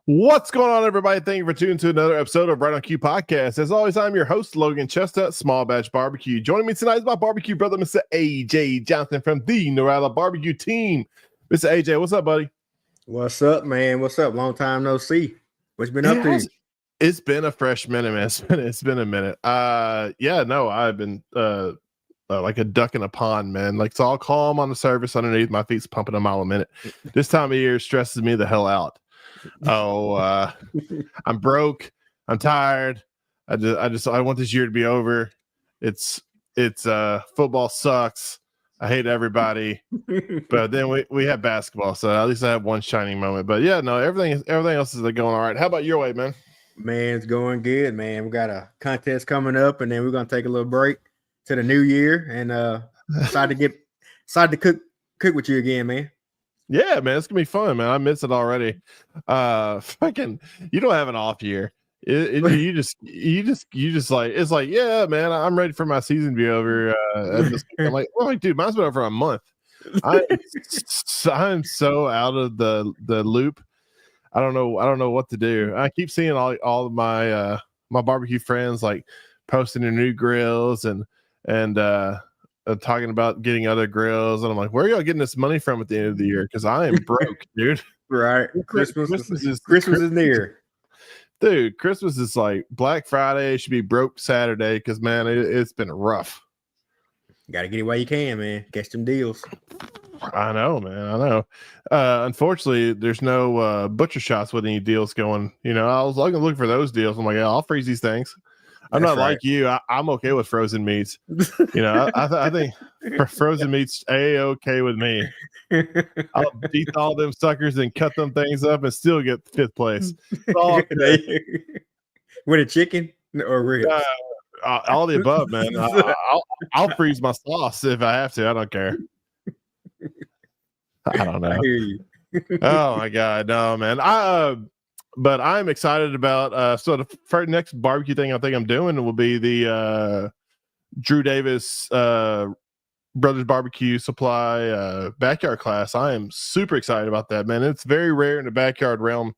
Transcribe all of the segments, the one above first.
What's going on, everybody? Thank you for tuning to another episode of Right on Cue Podcast. As always, I'm your host, Logan Chestnut, Small Batch Barbecue. Joining me tonight is my barbecue brother, Mr. AJ Johnson from the Norala Barbecue Team. Mr. AJ, what's up, buddy? What's up, man? What's up? Long time no see. What you been up to? It's been a fresh minute, man. It's been a minute. I've been like a duck in a pond, man. Like, it's all calm on the surface underneath. My feet's pumping a mile a minute. This time of year stresses me the hell out. I'm broke. I'm tired. I want this year to be over. It's football sucks. I hate everybody. But then we have basketball, so at least I have one shining moment. But yeah, no, everything else is going all right. How about your way, man? Man, it's going good, man. We got a contest coming up, and then we're gonna take a little break to the new year and decide to cook with you again, man. Yeah, man, it's gonna be fun, man. I miss it already. You don't have an off year. You just like, it's like, yeah, man, I'm ready for my season to be over. I'm like, dude, mine's been over for a month. I'm so out of the loop. I don't know what to do. I keep seeing all of my my barbecue friends like posting their new grills and talking about getting other grills, and I'm like, where are y'all getting this money from at the end of the year? Because I am broke, dude. Right. Christmas is near. Dude, Christmas is like Black Friday. It should be broke Saturday because, man, it's been rough. Got to get it while you can, man. Catch them deals. I know, man. I know. Unfortunately, there's no butcher shops with any deals going. You know, I was looking for those deals. I'm like, yeah, I'll freeze these things. I'm not like you. I'm okay with frozen meats. You know, I think for frozen meats, okay with me. I'll beat all them suckers and cut them things up and still get fifth place. With a chicken or ribs? All the above, man. I'll freeze my sauce if I have to. I don't care. I don't know. I hear you. Oh my god, no, man. But I'm excited about so the next barbecue thing I think I'm doing will be the Drew Davis Brothers Barbecue Supply backyard class. I am super excited about that, man. It's very rare in the backyard realm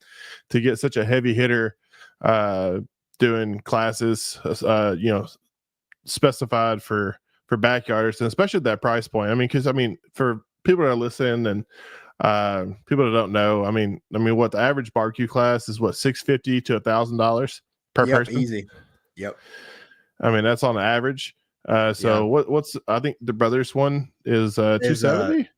to get such a heavy hitter doing classes, specified for backyarders, and especially at that price point. I mean, because for people that are listening and people that don't know, I mean, what the average barbecue class is, what, $650 to $1,000 per person? Easy. Yep. I mean, that's on average. What's I think the brothers one is 270,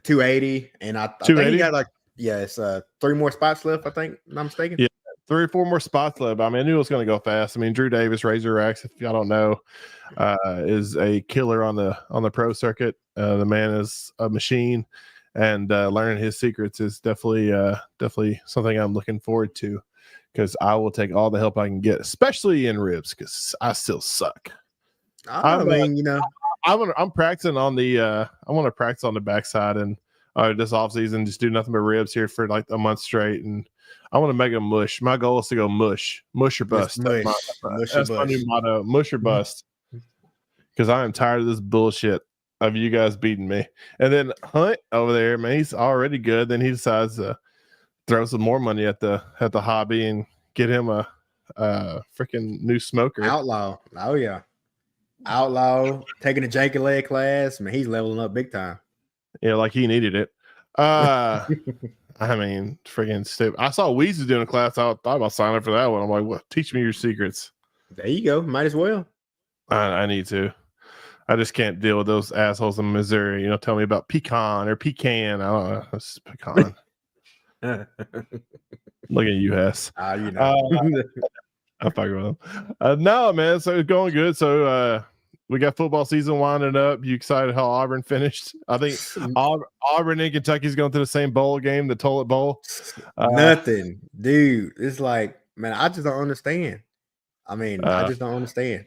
280, and I think you got it's 3 more spots left. I think, if I'm not mistaken. Yeah, 3 or 4 more spots left. I mean, I knew it was going to go fast. I mean, Drew Davis, Razor Racks, if y'all don't know, is a killer on the pro circuit. The man is a machine, and learning his secrets is definitely something I'm looking forward to, because I will take all the help I can get, especially in ribs, because I still suck. I'm practicing on the I want to practice on the backside, and this off season just do nothing but ribs here for like a month straight, and I want to make them mush. My goal is to go mush or bust. That's my new motto, mush or bust, because I am tired of this bullshit of you guys beating me. And then Hunt over there, man, he's already good. Then he decides to throw some more money at the hobby and get him a freaking new smoker. Outlaw. Oh yeah. Outlaw taking a janky leg class. Man, he's leveling up big time. Yeah, like he needed it. I mean, freaking stupid. I saw Weezy doing a class. I thought about signing up for that one. I'm like, what? Teach me your secrets. There you go. Might as well. I need to. I just can't deal with those assholes in Missouri. You know, tell me about pecan or pecan. I don't know. It's pecan. Look at you, Hess. You know. I'm fucking with them. No, man. So it's going good. So we got football season winding up. You excited how Auburn finished? I think Auburn and Kentucky's going to the same bowl game, the Toilet Bowl. Nothing, dude. It's like, man, I just don't understand. I just don't understand.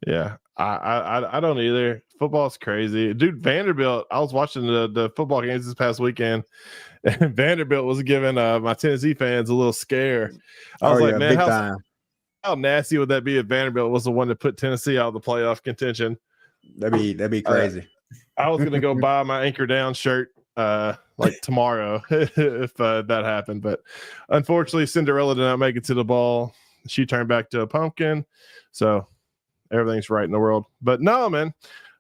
Yeah, I don't either. Football's crazy, dude. Vanderbilt. I was watching the football games this past weekend, and Vanderbilt was giving my Tennessee fans a little scare. I was like, man, how nasty would that be if Vanderbilt was the one that put Tennessee out of the playoff contention? That'd be crazy. I was gonna go buy my Anchor Down shirt like tomorrow if that happened. But unfortunately, Cinderella did not make it to the ball. She turned back to a pumpkin. So everything's right in the world. But no, man,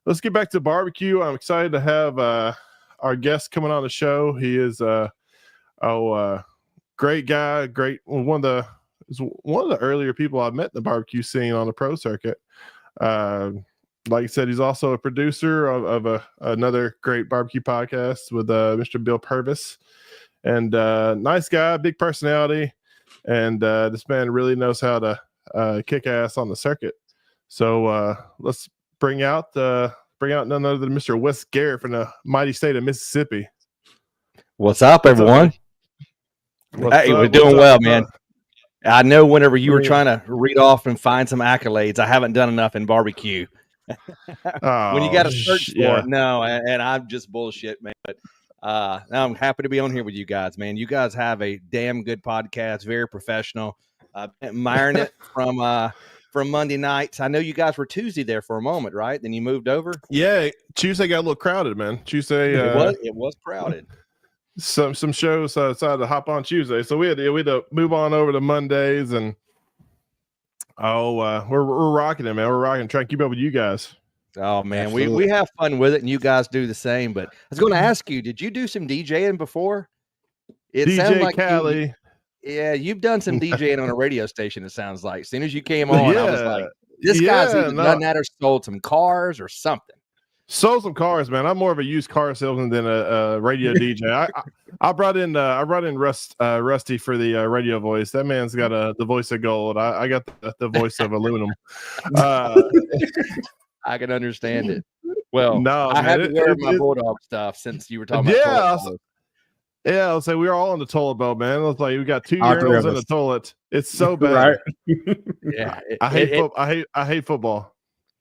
let's get back to barbecue. I'm excited to have our guest coming on the show. He is great guy, one of the earlier people I've met in the barbecue scene on the pro circuit. Like I said, he's also a producer of another great barbecue podcast with Mr. Bill Purvis, and nice guy, big personality, and this man really knows how to kick ass on the circuit. So let's bring out none other than Mr. Wes Garrett from the mighty state of Mississippi. What's up, everyone? Hey, we're doing well, man. I know whenever you were trying to read off and find some accolades, I haven't done enough in barbecue. When you got to search for it, no, and I'm just bullshit, man. But I'm happy to be on here with you guys, man. You guys have a damn good podcast, very professional. Admiring it from Monday nights. I know you guys were Tuesday there for a moment, right? Then you moved over. Yeah, Tuesday got a little crowded, man. Tuesday, it was crowded. Some shows decided to hop on Tuesday, so we had to move on over to Mondays, and we're rocking it, man. We're rocking, trying to keep up with you guys. Oh man, we have fun with it, and you guys do the same. But I was going to ask you, did you do some DJing before? It sounds like Cali. You've done some DJing on a radio station. It sounds like. As soon as you came on, I was like, this guy's either done that or sold some cars or something. Sold some cars, man. I'm more of a used car salesman than a radio DJ. I brought in Rusty for the radio voice. That man's got the voice of gold. I got the voice of aluminum. I can understand it. Well, no, I had to wear my Bulldog stuff since you were talking about I'll say we were all in the toilet boat, man. It's like we got 2 urinals in the toilet. It's so bad. Right? Yeah, I hate football.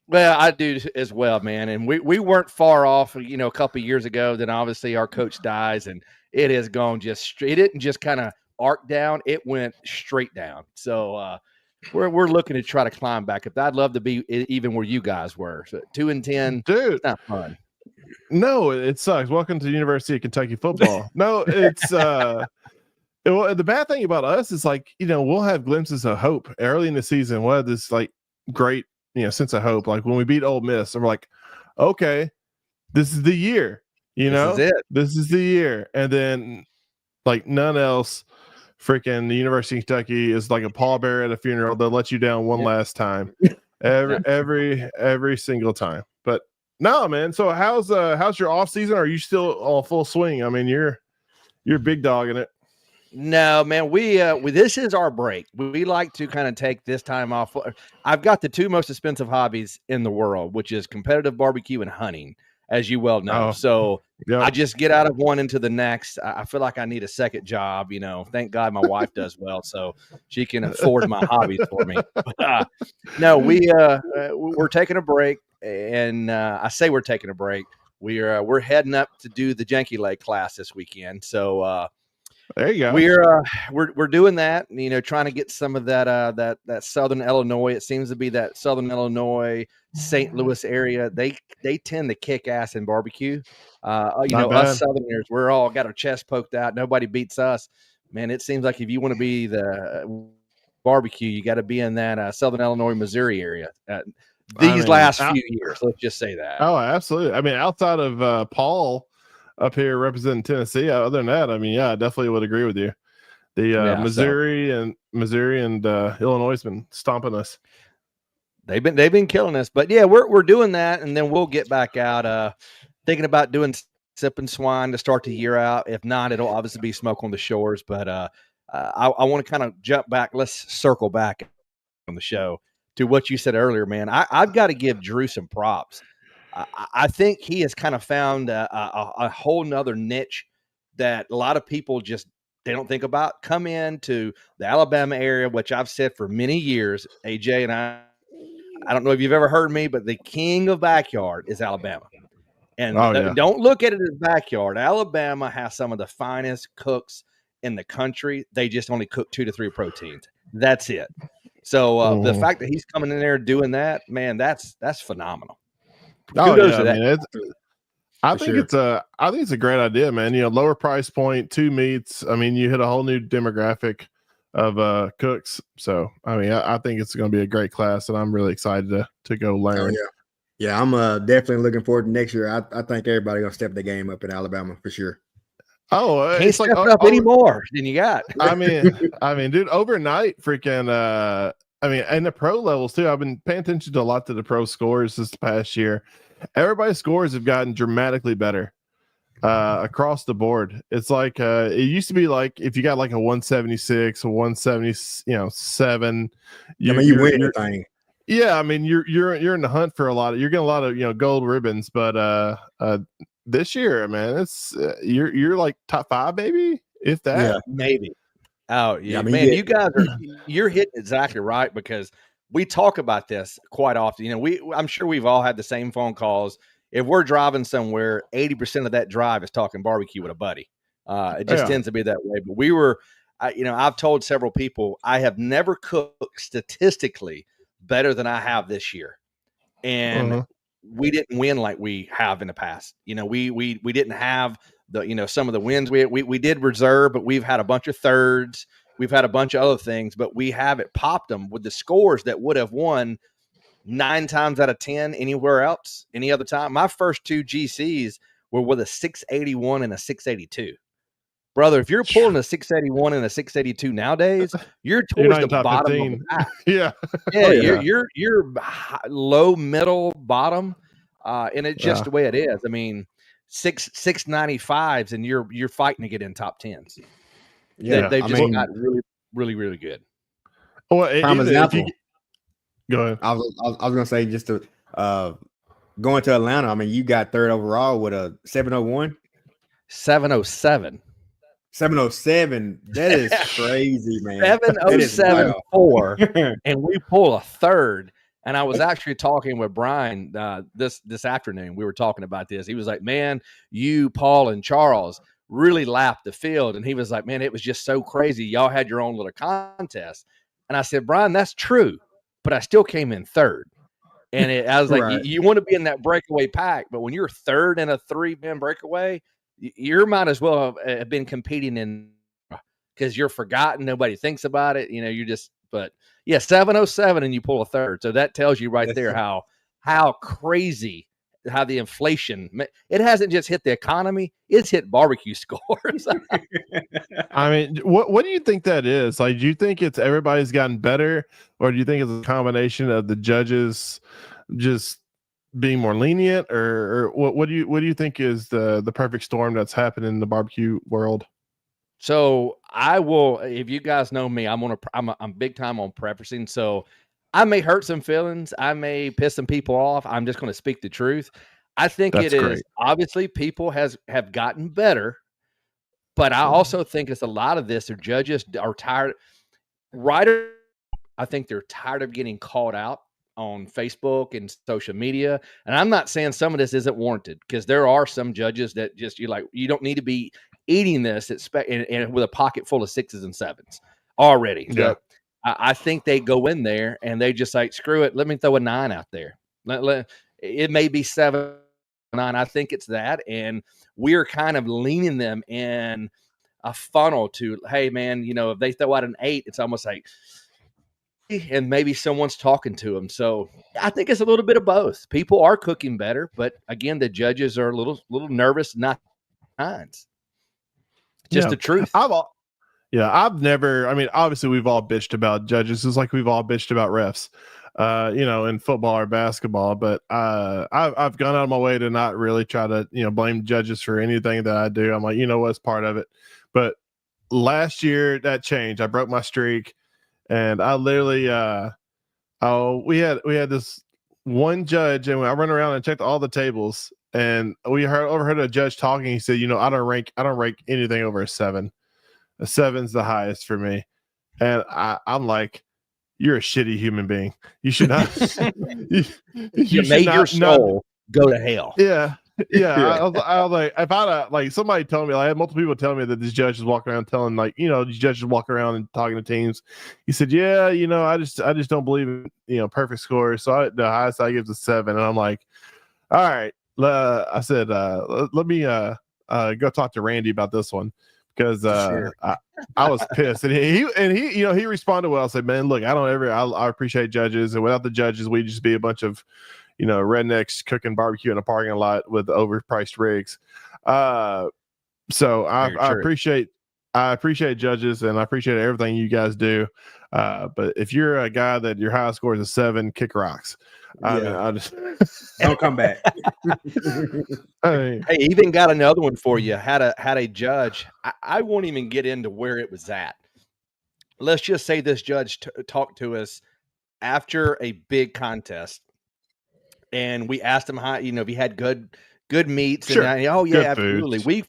Well, I do as well, man. And we weren't far off, a couple of years ago. Then obviously our coach dies, and it has gone just straight. It didn't just kind of arc down; it went straight down. So we're looking to try to climb back up. I'd love to be even where you guys were. So 2-10, dude, it's not fun. No, it sucks. Welcome to the University of Kentucky football. No, it's the bad thing about us is like we'll have glimpses of hope early in the season. We'll have this like great sense of hope. Like when we beat Ole Miss, and we're like, okay, this is the year. This is the year. And then like none else. Freaking the University of Kentucky is like a pallbearer at a funeral. They'll let you down one last time, every single time. But no, man. So how's your off season? Are you still all full swing? I mean, you're big dog in it. No, man. We this is our break. We like to kind of take this time off. I've got the two most expensive hobbies in the world, which is competitive barbecue and hunting, as you well know. So I just get out of one into the next. I feel like I need a second job. Thank God my wife does well, so she can afford my hobbies for me. But, no, we're taking a break, and I say we're taking a break. We're heading up to do the Janky Leg class this weekend. So there you go. We're doing that. Trying to get some of that Southern Illinois. It seems to be that Southern Illinois, St. Louis area. They tend to kick ass in barbecue. Us Southerners, we're all got our chest poked out. Nobody beats us, man. It seems like if you want to be the barbecue, you got to be in that Southern Illinois, Missouri area. Last few years, let's just say that. Oh, absolutely. I mean, outside of Paul up here representing Tennessee, other than that, I mean, I definitely would agree with you. The Missouri and Illinois has been stomping us. They've been killing us, but yeah, we're doing that, and then we'll get back out. Thinking about doing Sip and Swine to start the year out. If not, it'll obviously be Smoke on the Shores. But I want to kind of jump back. Let's circle back on the show to what you said earlier, man. I've got to give Drew some props. I think he has kind of found a whole nother niche that a lot of people they don't think about. Come into the Alabama area, which I've said for many years, AJ, and I don't know if you've ever heard me, but the king of backyard is Alabama. And don't look at it as backyard. Alabama has some of the finest cooks in the country. They just only cook 2 to 3 proteins. That's it. So the fact that he's coming in there doing that, man, that's phenomenal. Kudos to that. I think it's a great idea, man. Lower price point, 2 meats. I mean, you hit a whole new demographic of cooks. So I mean, I think it's going to be a great class, and I'm really excited to go learn. Oh, yeah. I'm definitely looking forward to next year. I think everybody gonna step the game up in Alabama for sure. Oh, can't step it up any more than you got. I mean, dude, overnight, freaking. I mean, and the pro levels too. I've been paying attention to a lot to the pro scores this past year. Everybody's scores have gotten dramatically better across the board. It's like it used to be like if you got like a 176, a 177, you win anything. Yeah, I mean you're in the hunt for a lot of. You're getting a lot of gold ribbons, but this year, man, it's you're like top 5, maybe if that. Yeah, maybe. Oh yeah, man, you guys you're hitting exactly right because we talk about this quite often. I'm sure we've all had the same phone calls. If we're driving somewhere, 80% of that drive is talking barbecue with a buddy. It just tends to be that way. But I've told several people I have never cooked statistically better than I have this year, and we didn't win like we have in the past. We didn't have the some of the wins we did reserve, but we've had a bunch of thirds. We've had a bunch of other things, but we haven't popped them with the scores that would have won 9 times out of 10 anywhere else, any other time. My first 2 GCs were with a 681 and a 682. Brother, if you're pulling a 681 and a 682 nowadays, you're towards the bottom 15. Of the pack. Yeah. You're low, middle, bottom, and it's just the way it is. I mean, 695s, and you're fighting to get in top 10s. Yeah, they've just got really, really, really good. Well, go ahead. I was gonna say just to going to Atlanta. I mean, you got 3rd overall with a 701, 707. 707. That is crazy, man. 7074, and we pull a 3rd. And I was actually talking with Brian this afternoon. We were talking about this. He was like, "Man, you, Paul, and Charles really lapped the field." And he was like, "Man, it was just so crazy. Y'all had your own little contest." And I said, "Brian, that's true, but I still came in 3rd." And I was like, right. you want to be in that breakaway pack, but when you're 3rd in a 3-man breakaway, you might as well have been competing in because you're forgotten. Nobody thinks about it. You're just, but yeah, 707 and you pull a 3rd. So that tells you right there how crazy, how the inflation, it hasn't just hit the economy, it's hit barbecue scores. I mean, what do you think that is? Like, do you think it's everybody's gotten better, or do you think it's a combination of the judges just being more lenient, or what do you think is the perfect storm that's happened in the barbecue world? So I will, if you guys know me, I'm big time on preferencing. So I may hurt some feelings. I may piss some people off. I'm just going to speak the truth. I think that's it great. Is obviously people have gotten better, but I also think it's a lot of this. Their judges are tired. Writers, I think they're tired of getting called out on Facebook and social media. And I'm not saying some of this isn't warranted, because there are some judges that just, you don't need to be eating this and with a pocket full of 6s and 7s already. Yeah. I think they go in there and they just like, screw it, let me throw a 9 out there. It may be 7, 9. I think it's that. And we're kind of leaning them in a funnel to, hey, man, if they throw out an 8, it's almost like, and maybe someone's talking to them. So I think it's a little bit of both. People are cooking better, but again, the judges are a little nervous, not kinds. Just the truth. I've never, I mean, obviously we've all bitched about judges. It's like we've all bitched about refs, in football or basketball, but I've gone out of my way to not really try to, blame judges for anything that I do. I'm like, what's part of it. But last year that changed. I broke my streak, and I literally, we had this one judge, and I run around and checked all the tables, and we overheard a judge talking. He said, I don't rank anything over a 7. A 7's the highest for me. And I'm like, you're a shitty human being. You should not. you made your soul go to hell. Yeah. I was like, if I somebody told me, I had multiple people telling me that this judge is walking around telling, these judges walk around and talking to teams. He said, yeah, I just don't believe in, perfect scores. So the highest I give is a 7. And I'm like, all right, I said, let me go talk to Randy about this one because Sure. I was pissed, and he you know, he responded well. I said, man, look, I appreciate judges, and without the judges, we'd just be a bunch of, you know, rednecks cooking barbecue in a parking lot with overpriced rigs. So I appreciate judges, and I appreciate everything you guys do. But if you're a guy that your high score is a 7, kick rocks. I mean, I just Don't come back. I mean, Hey, even got another one for you. Had a judge. I won't even get into where it was at. Let's just say this judge talked to us after a big contest, and we asked him how, you know, if he had good meats. Sure. And oh yeah, Good absolutely. foods.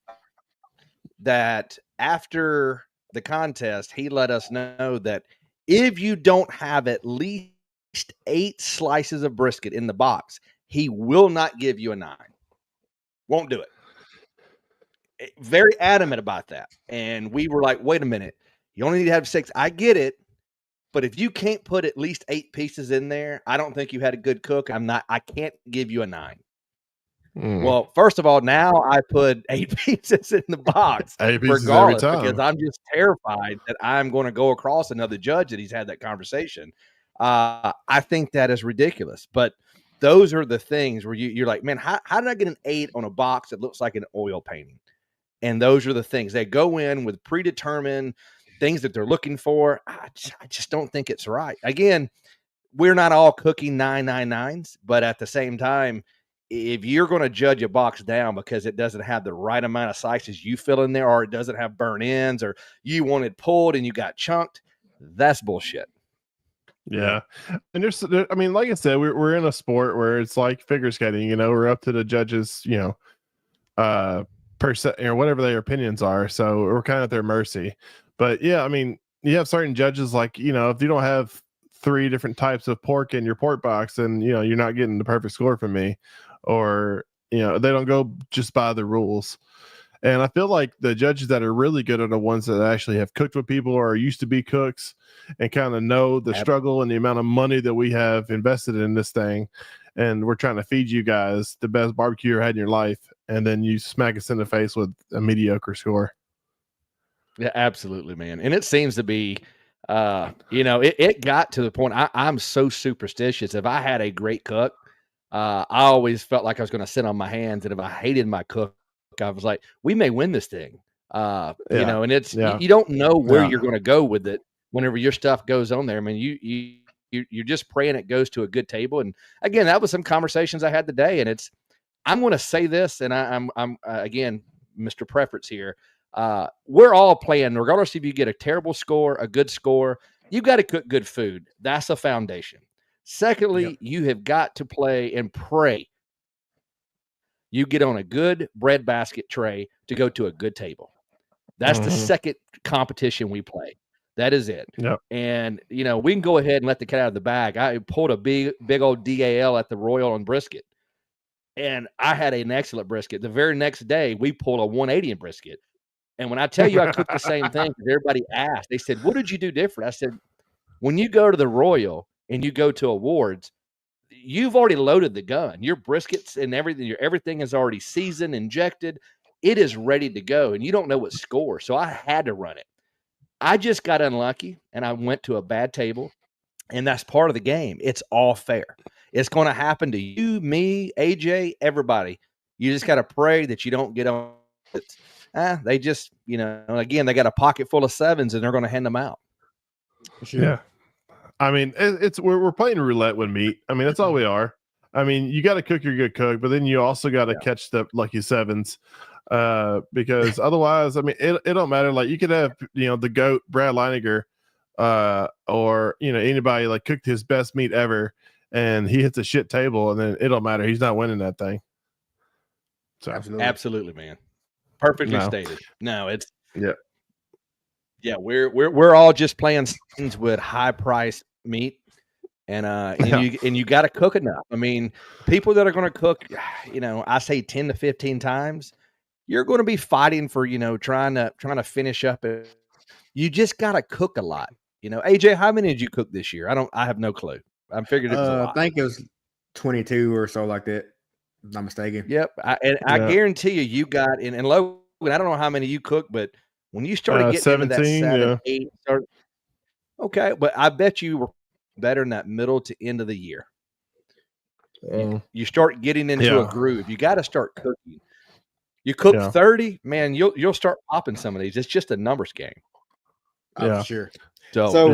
That after the contest, he let us know that if you don't have at least 8 slices of brisket in the box, he will not give you a 9. Won't do it. Very adamant about that. And we were like, wait a minute, you only need to have 6. I get it. But if you can't put at least 8 pieces in there, I don't think you had a good cook. I can't give you a 9. Well, first of all, now I put 8 pieces in the box 8 pieces regardless every time. because I'm just terrified that I'm going to go across another judge that he's had that conversation. I think that is ridiculous. But those are the things where you're like, man, how did I get an 8 on a box that looks like an oil painting? And those are the things. They go in with predetermined things that they're looking for. I just don't think it's right. Again, we're not all cooking 999s, but at the same time, if you're going to judge a box down because it doesn't have the right amount of slices you fill in there, or it doesn't have burn ends, or you want it pulled and you got chunked, that's bullshit. Yeah. And I mean, like I said, we're in a sport where it's like figure skating, you know, we're up to the judges, you know, per se, or whatever their opinions are. So we're kind of at their mercy. But yeah, I mean, you have certain judges, like, you know, if you don't have 3 different types of pork in your pork box, then, you know, you're not getting the perfect score from me. Or, you know, they don't go just by the rules. And I feel like the judges that are really good are the ones that actually have cooked with people or used to be cooks and kind of know the struggle and the amount of money that we have invested in this thing. And we're trying to feed you guys the best barbecue you had in your life. And then you smack us in the face with a mediocre score. Yeah, absolutely, man. And it seems to be, you know, it got to the point I'm so superstitious. If I had a great cook, I always felt like I was going to sit on my hands. And if I hated my cook, I was like, we may win this thing. You know, and it's, you don't know where you're going to go with it whenever your stuff goes on there. I mean, you're just praying it goes to a good table. And again, that was some conversations I had today, and I'm going to say this, and I'm again, Mr. Preference here. We're all playing, regardless if you get a terrible score, a good score, you got to cook good food. That's a foundation. Secondly, you have got to play and pray you get on a good bread basket tray to go to a good table. That's the second competition we play. That is it. Yep. And, you know, we can go ahead and let the cat out of the bag. I pulled a big old DAL at the Royal on brisket, and I had an excellent brisket. The very next day, we pulled a 180 in brisket. And when I tell you I cooked the same thing, everybody asked, they said, what did you do different? I said, when you go to the Royal and you go to awards, you've already loaded the gun. Your briskets and everything is already seasoned, injected. It is ready to go, and you don't know what score. So I had to run it. I just got unlucky, and I went to a bad table, and that's part of the game. It's all fair. It's going to happen to you, me, AJ, everybody. You just got to pray that you don't get on. They just, you know, again, they got a pocket full of 7s, and they're going to hand them out. Sure. Yeah. I mean, we're playing roulette with meat. I mean, that's all we are. I mean, you got to cook your good cook, but then you also got to catch the lucky 7s, because otherwise, I mean, it don't matter. Like, you could have, you know, the GOAT Brad Leininger, or, you know, anybody like cooked his best meat ever, and he hits a shit table, and then it don't matter. He's not winning that thing. So absolutely, man. Perfectly stated. No, it's yeah, we're all just playing things with high price meat, and you got to cook enough. I mean, people that are going to cook, you know, I say 10 to 15 times, you're going to be fighting for, you know, trying to finish up. You just got to cook a lot. You know, AJ, how many did you cook this year? I have no clue. I figured it was a lot. I think it was 22 or so, like that. not mistaken. Yep. I guarantee you got in and Logan, I don't know how many you cook, but when you started getting into that 7, 8, okay, but I bet you were better in that middle to end of the year. You start getting into a groove. You got to start cooking. You cook 30, man, you'll start popping some of these. It's just a numbers game. For sure. So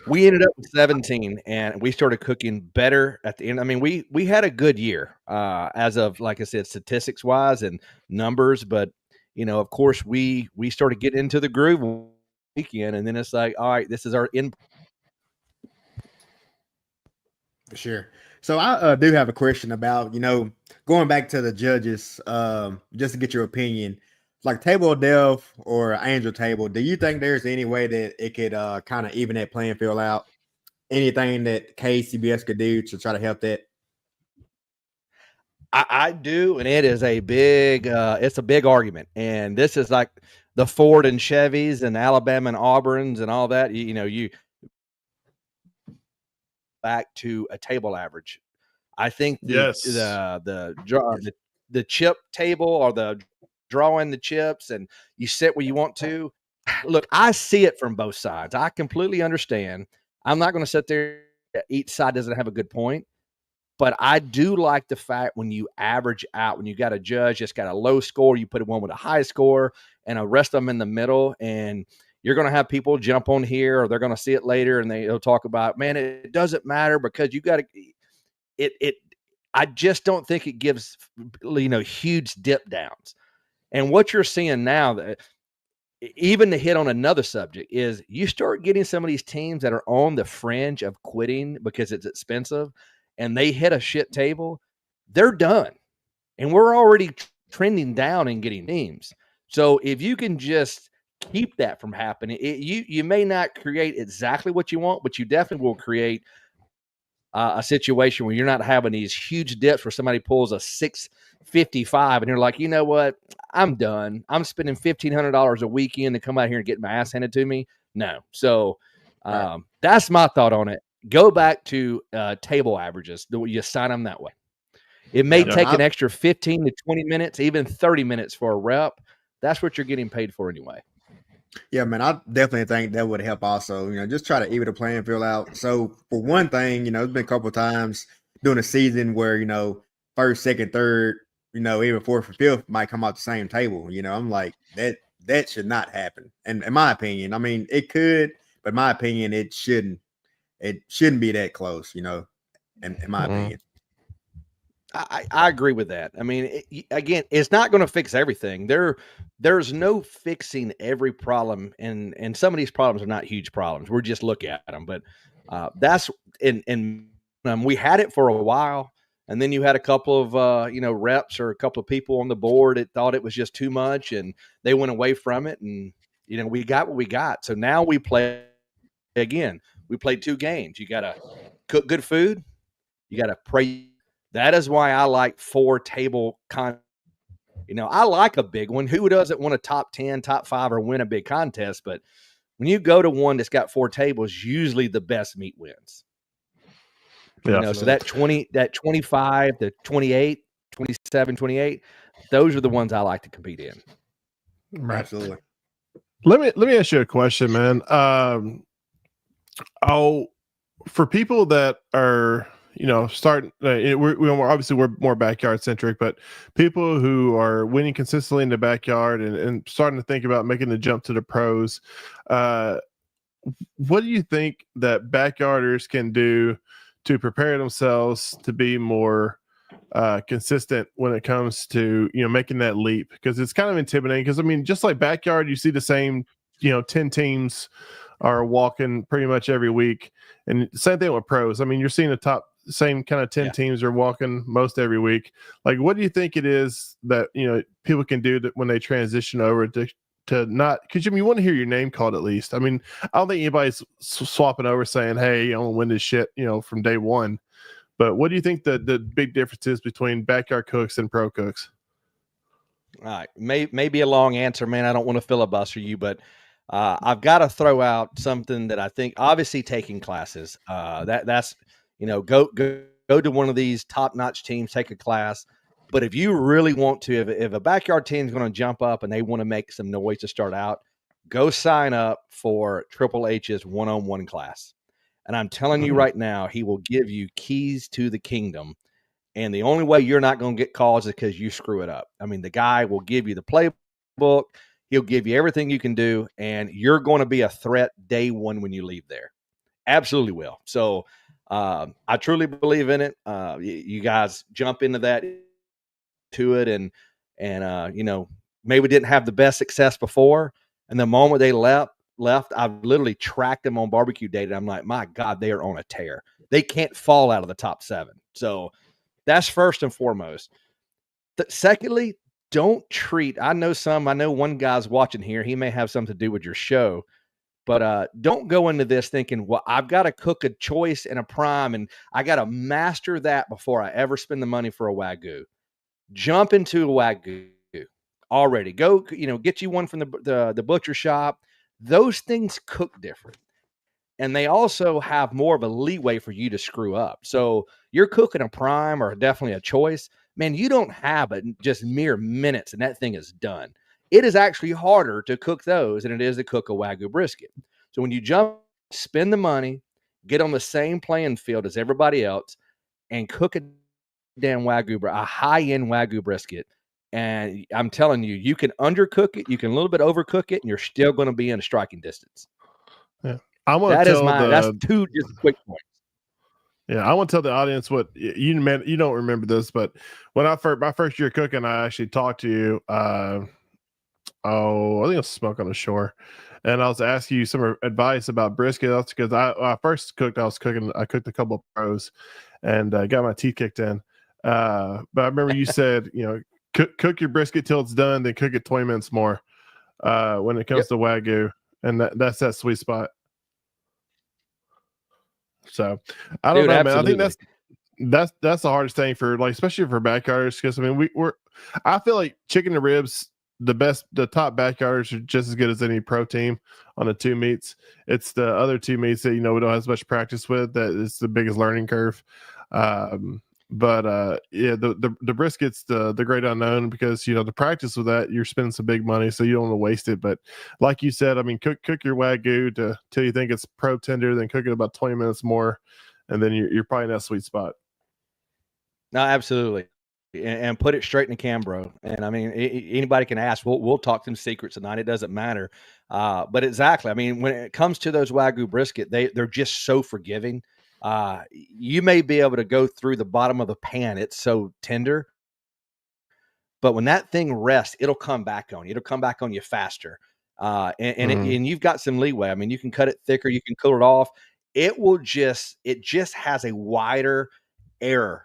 we ended up with 17, and we started cooking better at the end. I mean, we had a good year as of, like I said, statistics wise and numbers. But of course, we started getting into the groove weekend, and then it's like, all right, this is our end. For sure. So I do have a question about, going back to the judges, just to get your opinion, like table of death or angel table. Do you think there's any way that it could kind of even that playing field out? Anything that KCBS could do to try to help that? I do, and it is a big it's a big argument. And this is like the Ford and Chevys and Alabama and Auburns and all that. You back to a table average. I think the chip table or the drawing the chips and you sit where you want to. Look, I see it from both sides. I completely understand. I'm not going to sit there. Each side doesn't have a good point, but I do like the fact when you average out, when you got a judge that's got a low score, you put one with a high score and the rest of them in the middle, and you're going to have people jump on here, or they're going to see it later, and they'll talk about, man, it doesn't matter because you got to it. I just don't think it gives huge dip downs. And what you're seeing now, that even to hit on another subject, is you start getting some of these teams that are on the fringe of quitting because it's expensive, and they hit a shit table, they're done. And we're already trending down and getting teams. So if you can just keep that from happening, you may not create exactly what you want, but you definitely will create a situation where you're not having these huge dips where somebody pulls a 655 and you're like, you know what, I'm done. I'm spending $1,500 a weekend to come out here and get my ass handed to me. No. So that's my thought on it. Go back to table averages. You sign them that way. It may take an extra 15 to 20 minutes, even 30 minutes for a rep. That's what you're getting paid for anyway. Yeah, man, I definitely think that would help also, just try to even the playing field out. So for one thing, it's been a couple of times during a season where, first, second, third, even fourth and fifth might come out the same table. I'm like, that should not happen. And in my opinion, I mean, it could, but in my opinion, it shouldn't be that close, in my opinion. I agree with that. I mean, again, it's not going to fix everything. There's no fixing every problem, and some of these problems are not huge problems. We're just looking at them, but that's and we had it for a while, and then you had a couple of reps or a couple of people on the board that thought it was just too much, and they went away from it, and we got what we got. So now we play again. We played 2 games. You got to cook good food. You got to pray. That is why I like 4 table I like a big one. Who doesn't want a top 10, top 5, or win a big contest? But when you go to one that's got 4 tables, usually the best meat wins. Yeah. So that 25, the 28, 27, 28, those are the ones I like to compete in. Right. Absolutely. Let me ask you a question, man. For people that are starting, we're obviously we're more backyard centric, but people who are winning consistently in the backyard and starting to think about making the jump to the pros, what do you think that backyarders can do to prepare themselves to be more consistent when it comes to making that leap? Because it's kind of intimidating. Because I mean, just like backyard, you see the same 10 teams are walking pretty much every week, and same thing with pros. I mean, you're seeing the top same kind of 10 teams are walking most every week. Like, what do you think it is that people can do that when they transition over to not, because you want to hear your name called at least. I mean, I don't think anybody's swapping over saying, hey, I'm gonna win this shit from day one. But what do you think the big difference is between backyard cooks and pro cooks? All right, maybe a long answer, man. I don't want to filibuster you, but I've got to throw out something that I think, obviously taking classes, that's go go to one of these top-notch teams, take a class. But if you really want to, if a backyard team is going to jump up and they want to make some noise to start out, go sign up for Triple H's one-on-one class. And I'm telling you right now, he will give you keys to the kingdom. And the only way you're not going to get calls is because you screw it up. I mean, the guy will give you the playbook. He'll give you everything you can do, and you're going to be a threat day one when you leave there. Absolutely will. So I truly believe in it. You guys jump into that, to it, and maybe didn't have the best success before. And the moment they left, I've literally tracked them on barbecue data. I'm like, my God, they are on a tear. They can't fall out of the top 7. So that's first and foremost. Secondly, don't treat, I know one guy's watching here. He may have something to do with your show, but don't go into this thinking, well, I've got to cook a choice and a prime, and I got to master that before I ever spend the money for a Wagyu. Jump into a Wagyu already. Go, get you one from the butcher shop. Those things cook different. And they also have more of a leeway for you to screw up. So you're cooking a prime or definitely a choice, man, you don't have it just mere minutes and that thing is done. It is actually harder to cook those than it is to cook a Wagyu brisket. So when you spend the money, get on the same playing field as everybody else, and cook a damn Wagyu, a high-end Wagyu brisket. And I'm telling you, you can undercook it, you can a little bit overcook it, and you're still going to be in a striking distance. Yeah. That's 2 just quick points. Yeah, I want to tell the audience what you don't remember this, but when my first year cooking, I actually talked to you. I think it was Smoke on the Shore, and I was asking you some advice about brisket. That's because I first cooked. I cooked a couple of pros, and got my teeth kicked in. But I remember you said, cook your brisket till it's done, then cook it 20 minutes more. When it comes to Wagyu, and that's that sweet spot. So I don't know, absolutely. man. I think that's the hardest thing for, like, especially for backyarders, because I mean I feel like chicken and ribs, the top backyarders are just as good as any pro team on the 2 meats. It's the other 2 meats that we don't have as much practice with that is the biggest learning curve. But the brisket's the great unknown, because the practice with that, you're spending some big money, so you don't want to waste it. But like you said, I mean, cook your Wagyu till you think it's pro tender, then cook it about 20 minutes more, and then you're probably in that sweet spot. No, absolutely. And put it straight in the can, bro. And I mean, anybody can ask. We'll talk some secrets tonight. It doesn't matter. But exactly. I mean, when it comes to those Wagyu brisket, they're just so forgiving. You may be able to go through the bottom of the pan. It's so tender, but when that thing rests, it'll come back on you. It'll come back on you faster. And you've got some leeway. I mean, you can cut it thicker, you can cool it off. It just has a wider air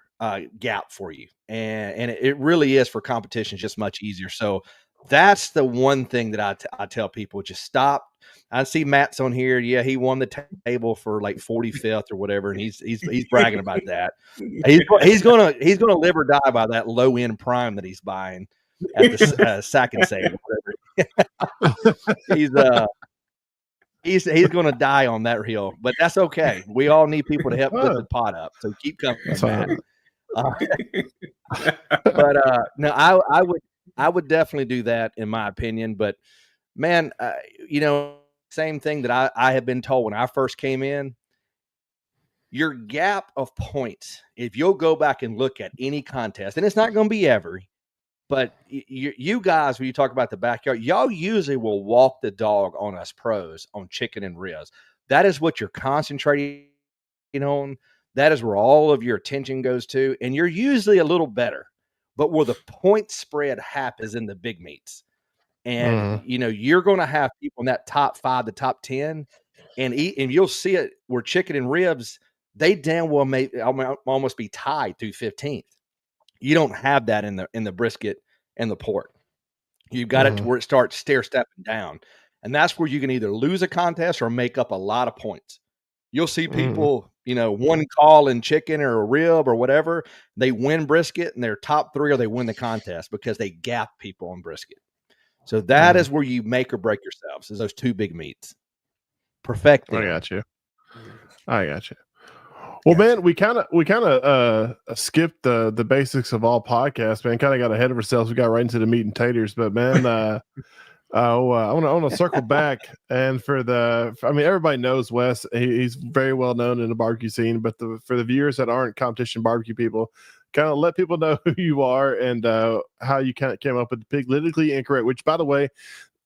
gap for you. And it really is, for competition, just much easier. So that's the one thing that I tell people, just stop. I see Matt's on here. Yeah, he won the table for like 45th or whatever, and he's bragging about that. He's gonna live or die by that low end prime that he's buying at the Sack and Save or whatever. He's gonna die on that hill, but that's okay. We all need people to help lift the pot up. So keep coming, Matt. But no, I would definitely do that, in my opinion. But man, same thing that I had been told when I first came in. Your gap of points, if you'll go back and look at any contest, and it's not going to be every, but you guys, when you talk about the backyard, y'all usually will walk the dog on us pros on chicken and ribs. That is what you're concentrating on. That is where all of your attention goes to, and you're usually a little better. But where the point spread happens in the big meats. And, you're going to have people in that top 5, the top 10, and you'll see it where chicken and ribs, they damn well may almost be tied to 15th. You don't have that in the brisket and the pork. You've got it to where it starts stair-stepping down. And that's where you can either lose a contest or make up a lot of points. You'll see people, one call in chicken or a rib or whatever, they win brisket and they're top 3, or they win the contest because they gap people on brisket. So that is where you make or break yourselves, is those 2 big meats. Perfect. I got you. Well, man, we kind of skipped the basics of all podcasts, man. Kind of got ahead of ourselves. We got right into the meat and taters, but man, I want to circle back and I mean, everybody knows Wes. He's very well known in the barbecue scene, but for the viewers that aren't competition barbecue people, kind of let people know who you are and how you kind of came up with the Piglitically incorrect. Which, by the way,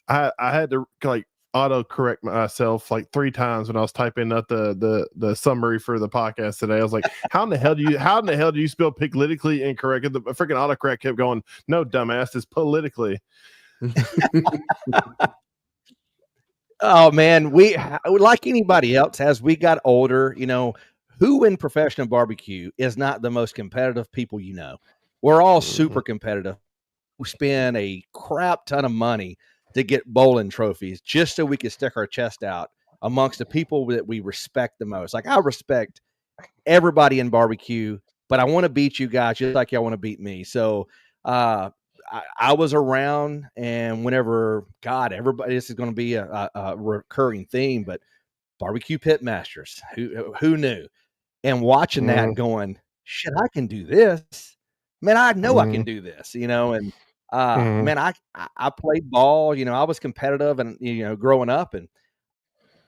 I had to like auto correct myself like 3 times when I was typing up the summary for the podcast today. I was like, how in the hell do you spell Piglitically incorrect? And the freaking autocorrect kept going, no, dumbass, it's politically. Oh man, we like anybody else as we got older, who in professional barbecue is not the most competitive people you know? We're all super competitive. We spend a crap ton of money to get bowling trophies just so we can stick our chest out amongst the people that we respect the most. Like I respect everybody in barbecue, but I want to beat you guys just like y'all want to beat me. So I was around, and whenever everybody, this is going to be a recurring theme, but barbecue pit masters, who knew? And watching that, going, shit, I can do this, man. I know I can do this, and man, I played ball, I was competitive, and growing up, and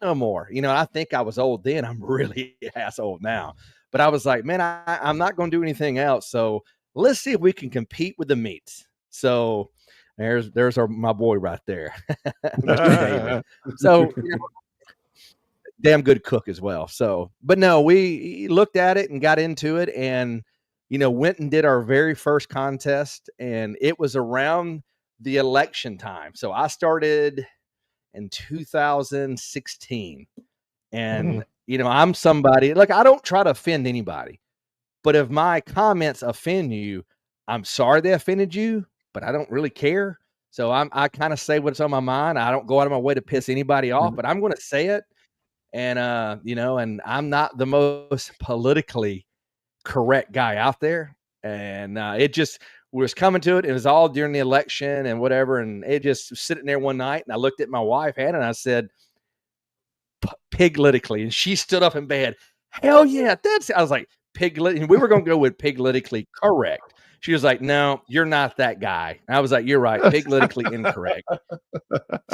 no more, I think I was old then. I'm really ass old now, but I was like, man, I'm not going to do anything else. So let's see if we can compete with the meats. So there's my boy right there, Mr. David. So damn good cook as well. So, but no, we looked at it and got into it, and went and did our very first contest, and it was around the election time. So I started in 2016, and I'm somebody, like, I don't try to offend anybody, but if my comments offend you, I'm sorry they offended you, but I don't really care. So I kind of say what's on my mind. I don't go out of my way to piss anybody off, but I'm going to say it. And, and I'm not the most politically correct guy out there. And it just was coming to it. It was all during the election and whatever. And it just was sitting there one night, and I looked at my wife, Hannah, and I said, Piglitically. And she stood up in bed. Hell yeah. I was like, Piglet. And we were going to go with Piglitically correct. She was like, no, you're not that guy. I was like, you're right. Piglitically incorrect.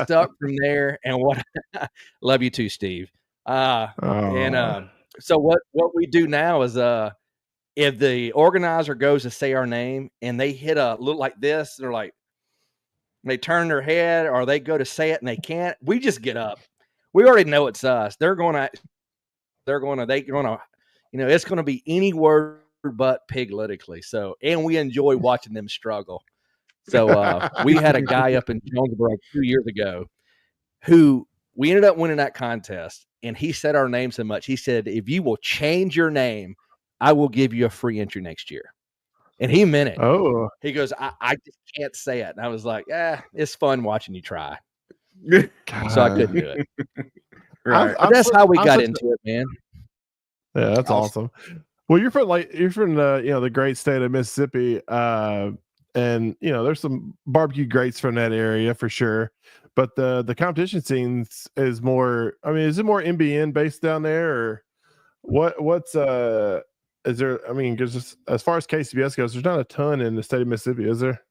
Stuck from there. And what, love you too, Steve. So what we do now is, if the organizer goes to say our name and they hit a look like this, they're like, they turn their head or they go to say it and they can't, we just get up. We already know it's us. It's going to be any word but Piglitically. So, and we enjoy watching them struggle. So, we had a guy up in Jonesboro 2 years ago who we ended up winning that contest, and he said our name so much. He said, if you will change your name, I will give you a free entry next year. And he meant it. Oh, he goes, I just can't say it. And I was like, it's fun watching you try. So I couldn't do it. Right. That's how we got into it, man. Yeah, that's awesome. Well, you're from the great state of Mississippi, and there's some barbecue greats from that area for sure. But the competition scene is more. I mean, is it more MBN based down there, or what's is there? I mean, because as far as KCBS goes, there's not a ton in the state of Mississippi, is there?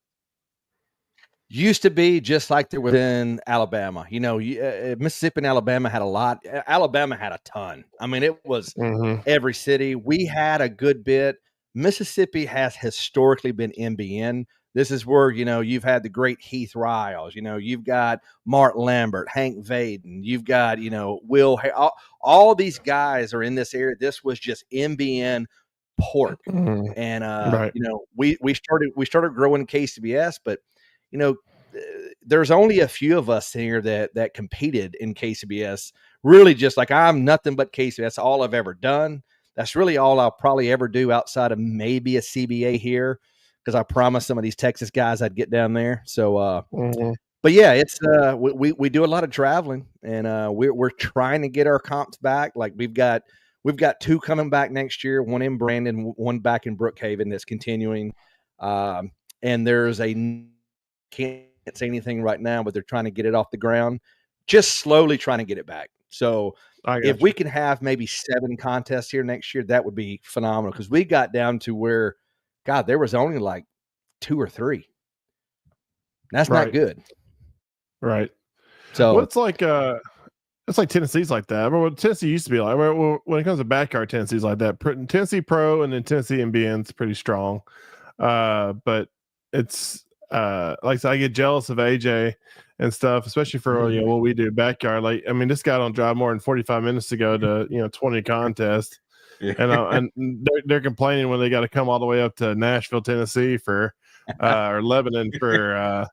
Used to be just like there was in Alabama. Mississippi and Alabama had a lot. Alabama had a ton. I mean, it was every city. We had a good bit. Mississippi has historically been MBN. This is where, you've had the great Heath Riles. You've got Mark Lambert, Hank Vaden. You've got, Will. All these guys are in this area. This was just MBN pork. And, Right. we started growing KCBS, but there's only a few of us here that competed in KCBS. Really, just like I'm nothing but KCBS. That's all I've ever done. That's really all I'll probably ever do outside of maybe a CBA here, because I promised some of these Texas guys I'd get down there. So, but yeah, it's we do a lot of traveling, and we're trying to get our comps back. Like we've got 2 coming back next year. One in Brandon, one back in Brookhaven that's continuing, and there's can't say anything right now, but they're trying to get it off the ground, just slowly trying to get it back. So if we can have maybe 7 contests here next year, that would be phenomenal. Because we got down to where, God, there was only like 2 or 3. That's not good. Right. So it's like Tennessee's like that. I remember what Tennessee used to be like. When it comes to backyard, Tennessee's like that. Tennessee Pro and then Tennessee MBN's pretty strong. But it's like I said, I get jealous of AJ and stuff, especially for what we do backyard. Like, I mean, this guy don't drive more than 45 minutes to go to 20 contests. Yeah. And they're complaining when they got to come all the way up to Nashville, Tennessee for or Lebanon for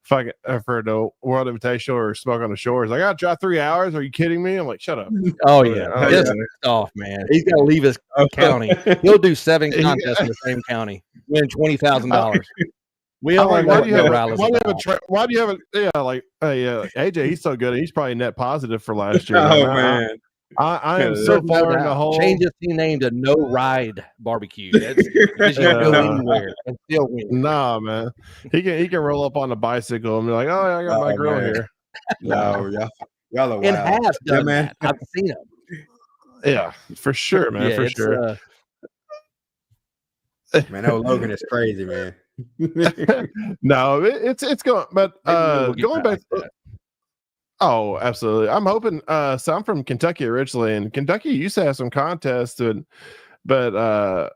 the World Invitational or Smoke on the Shores. I got to drive 3 hours. Are you kidding me? I'm like, shut up. Oh yeah, piss off, man. He's got to leave his county. He'll do 7 contests in the same county, win $20,000. We all like, why do you have AJ? He's so good. He's probably net positive for last year. Man. I am so far in the hole. Change his team name to No Ride Barbecue. That's because you can go anywhere and still win. Nah, man. He can roll up on a bicycle and be like, "Oh, yeah, I got my grill here." No, y'all are wild. And has done that. I've seen him. Yeah, for sure, man. Yeah, for sure. Man, that Logan is crazy, man. No, it's going, but going back. Oh, absolutely. I'm hoping. So I'm from Kentucky originally, and Kentucky used to have some contests, but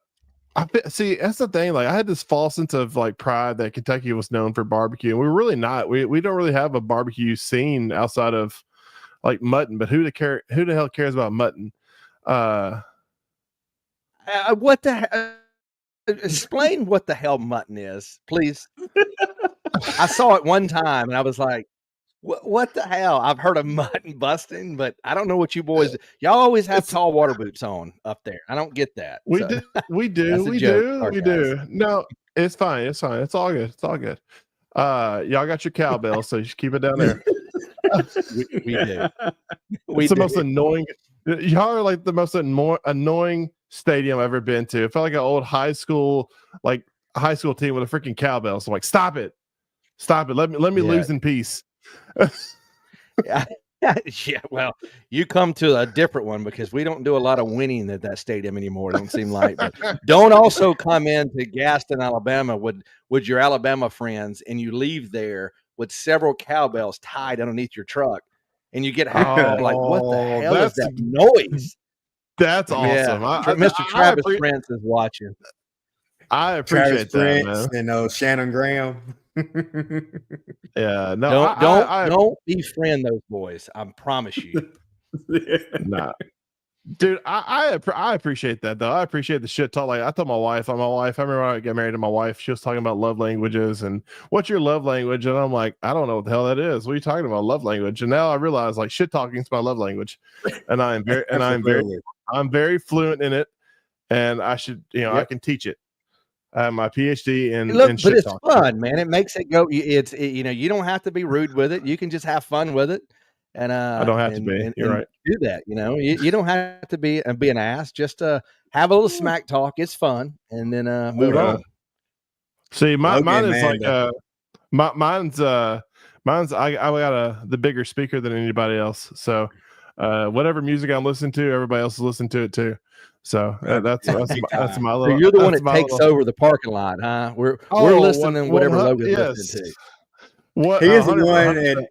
see, that's the thing. Like, I had this false sense of like pride that Kentucky was known for barbecue, and we're really not. We don't really have a barbecue scene outside of like mutton. But who the hell cares about mutton? What the? Explain what the hell mutton is, please. I saw it one time, and I was like, what the hell? I've heard of mutton busting, but I don't know what you boys do. Y'all always have tall water boots on up there. I don't get that. We do. No, it's fine. It's fine. It's all good. Y'all got your cowbell, so you should keep it down there. we do. It's the most annoying. Y'all are like the most annoying stadium I've ever been to. It felt like an old high school team with a freaking cowbell. So I'm like, stop it. Let me lose in peace. Yeah. Well, you come to a different one because we don't do a lot of winning at that stadium anymore. It don't seem like. But don't also come into Gaston, Alabama with your Alabama friends, and you leave there with several cowbells tied underneath your truck, and you get like, what the hell is that noise? That's awesome. Yeah. Mr. Travis Prince is watching. I appreciate Travis that, Prince, man. Shannon Graham. Yeah, no, don't befriend those boys. I promise you. Nah, dude, I appreciate that though. I appreciate the shit talk. Like I told my wife, I remember when I got married to my wife, she was talking about love languages and what's your love language, and I'm like, I don't know what the hell that is. What are you talking about, love language? And now I realize like shit talking is my love language, and I'm very fluent in it, and I should, I can teach it. I have my PhD in but it's fun, man. It makes it go. You don't have to be rude with it. You can just have fun with it. And I don't have to be. You're right. Do that. You don't have to be an ass. Just have a little smack talk. It's fun, and then move on. See, mine's I got the bigger speaker than anybody else. So whatever music I'm listening to, everybody else is listening to it too. So that's my little. So you're the one that takes over the parking lot, huh? We're listening whatever Logan's listening to. He is the one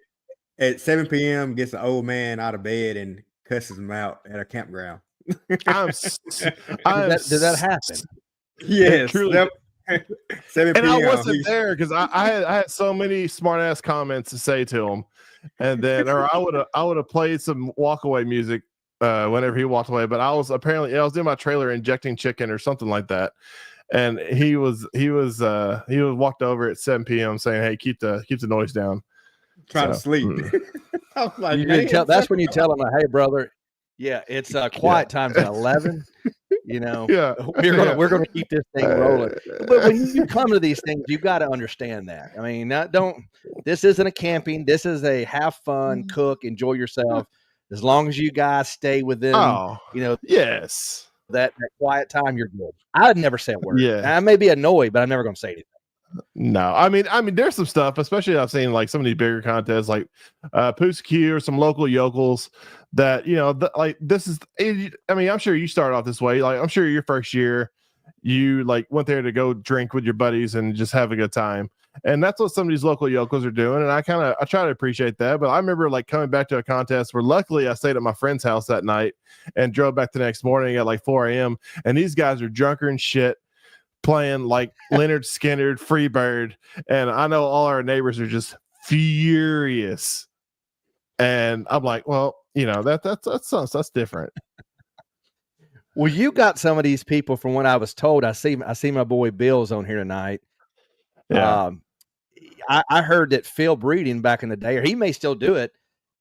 at 7 p.m. gets an old man out of bed and cusses him out at a campground. Did that happen? Yes. 7 p.m. And I wasn't there because I had so many smart ass comments to say to him, and then I would have played some walkaway music whenever he walked away. But I was in my trailer injecting chicken or something like that, and he was walked over at 7 p.m. saying, "Hey, keep the noise down." Trying to sleep. That's when you tell him, "Hey, brother, yeah, it's quiet time's at 11. We're gonna keep this thing rolling." But when you come to these things, you've got to understand that. I mean, this isn't a camping. This is a have fun, cook, enjoy yourself. As long as you guys stay within, yes, that quiet time, you're good. I'd never say a word. Yeah, I may be annoyed, but I'm never going to say anything. No, I mean, there's some stuff, especially I've seen like some of these bigger contests, like Pusa Q or some local yokels that like this is. I mean, I'm sure you started off this way. Like, I'm sure your first year, you like went there to go drink with your buddies and just have a good time, and that's what some of these local yokels are doing. And I try to appreciate that. But I remember like coming back to a contest where luckily I stayed at my friend's house that night and drove back the next morning at like 4 a.m. and these guys are drunker and shit, playing like Leonard Skinner, Freebird, and I know all our neighbors are just furious. And I'm like, well, that's different. Well, you got some of these people from what I was told. I see my boy Bill's on here tonight. Yeah. I heard that Phil Breeding back in the day, or he may still do it.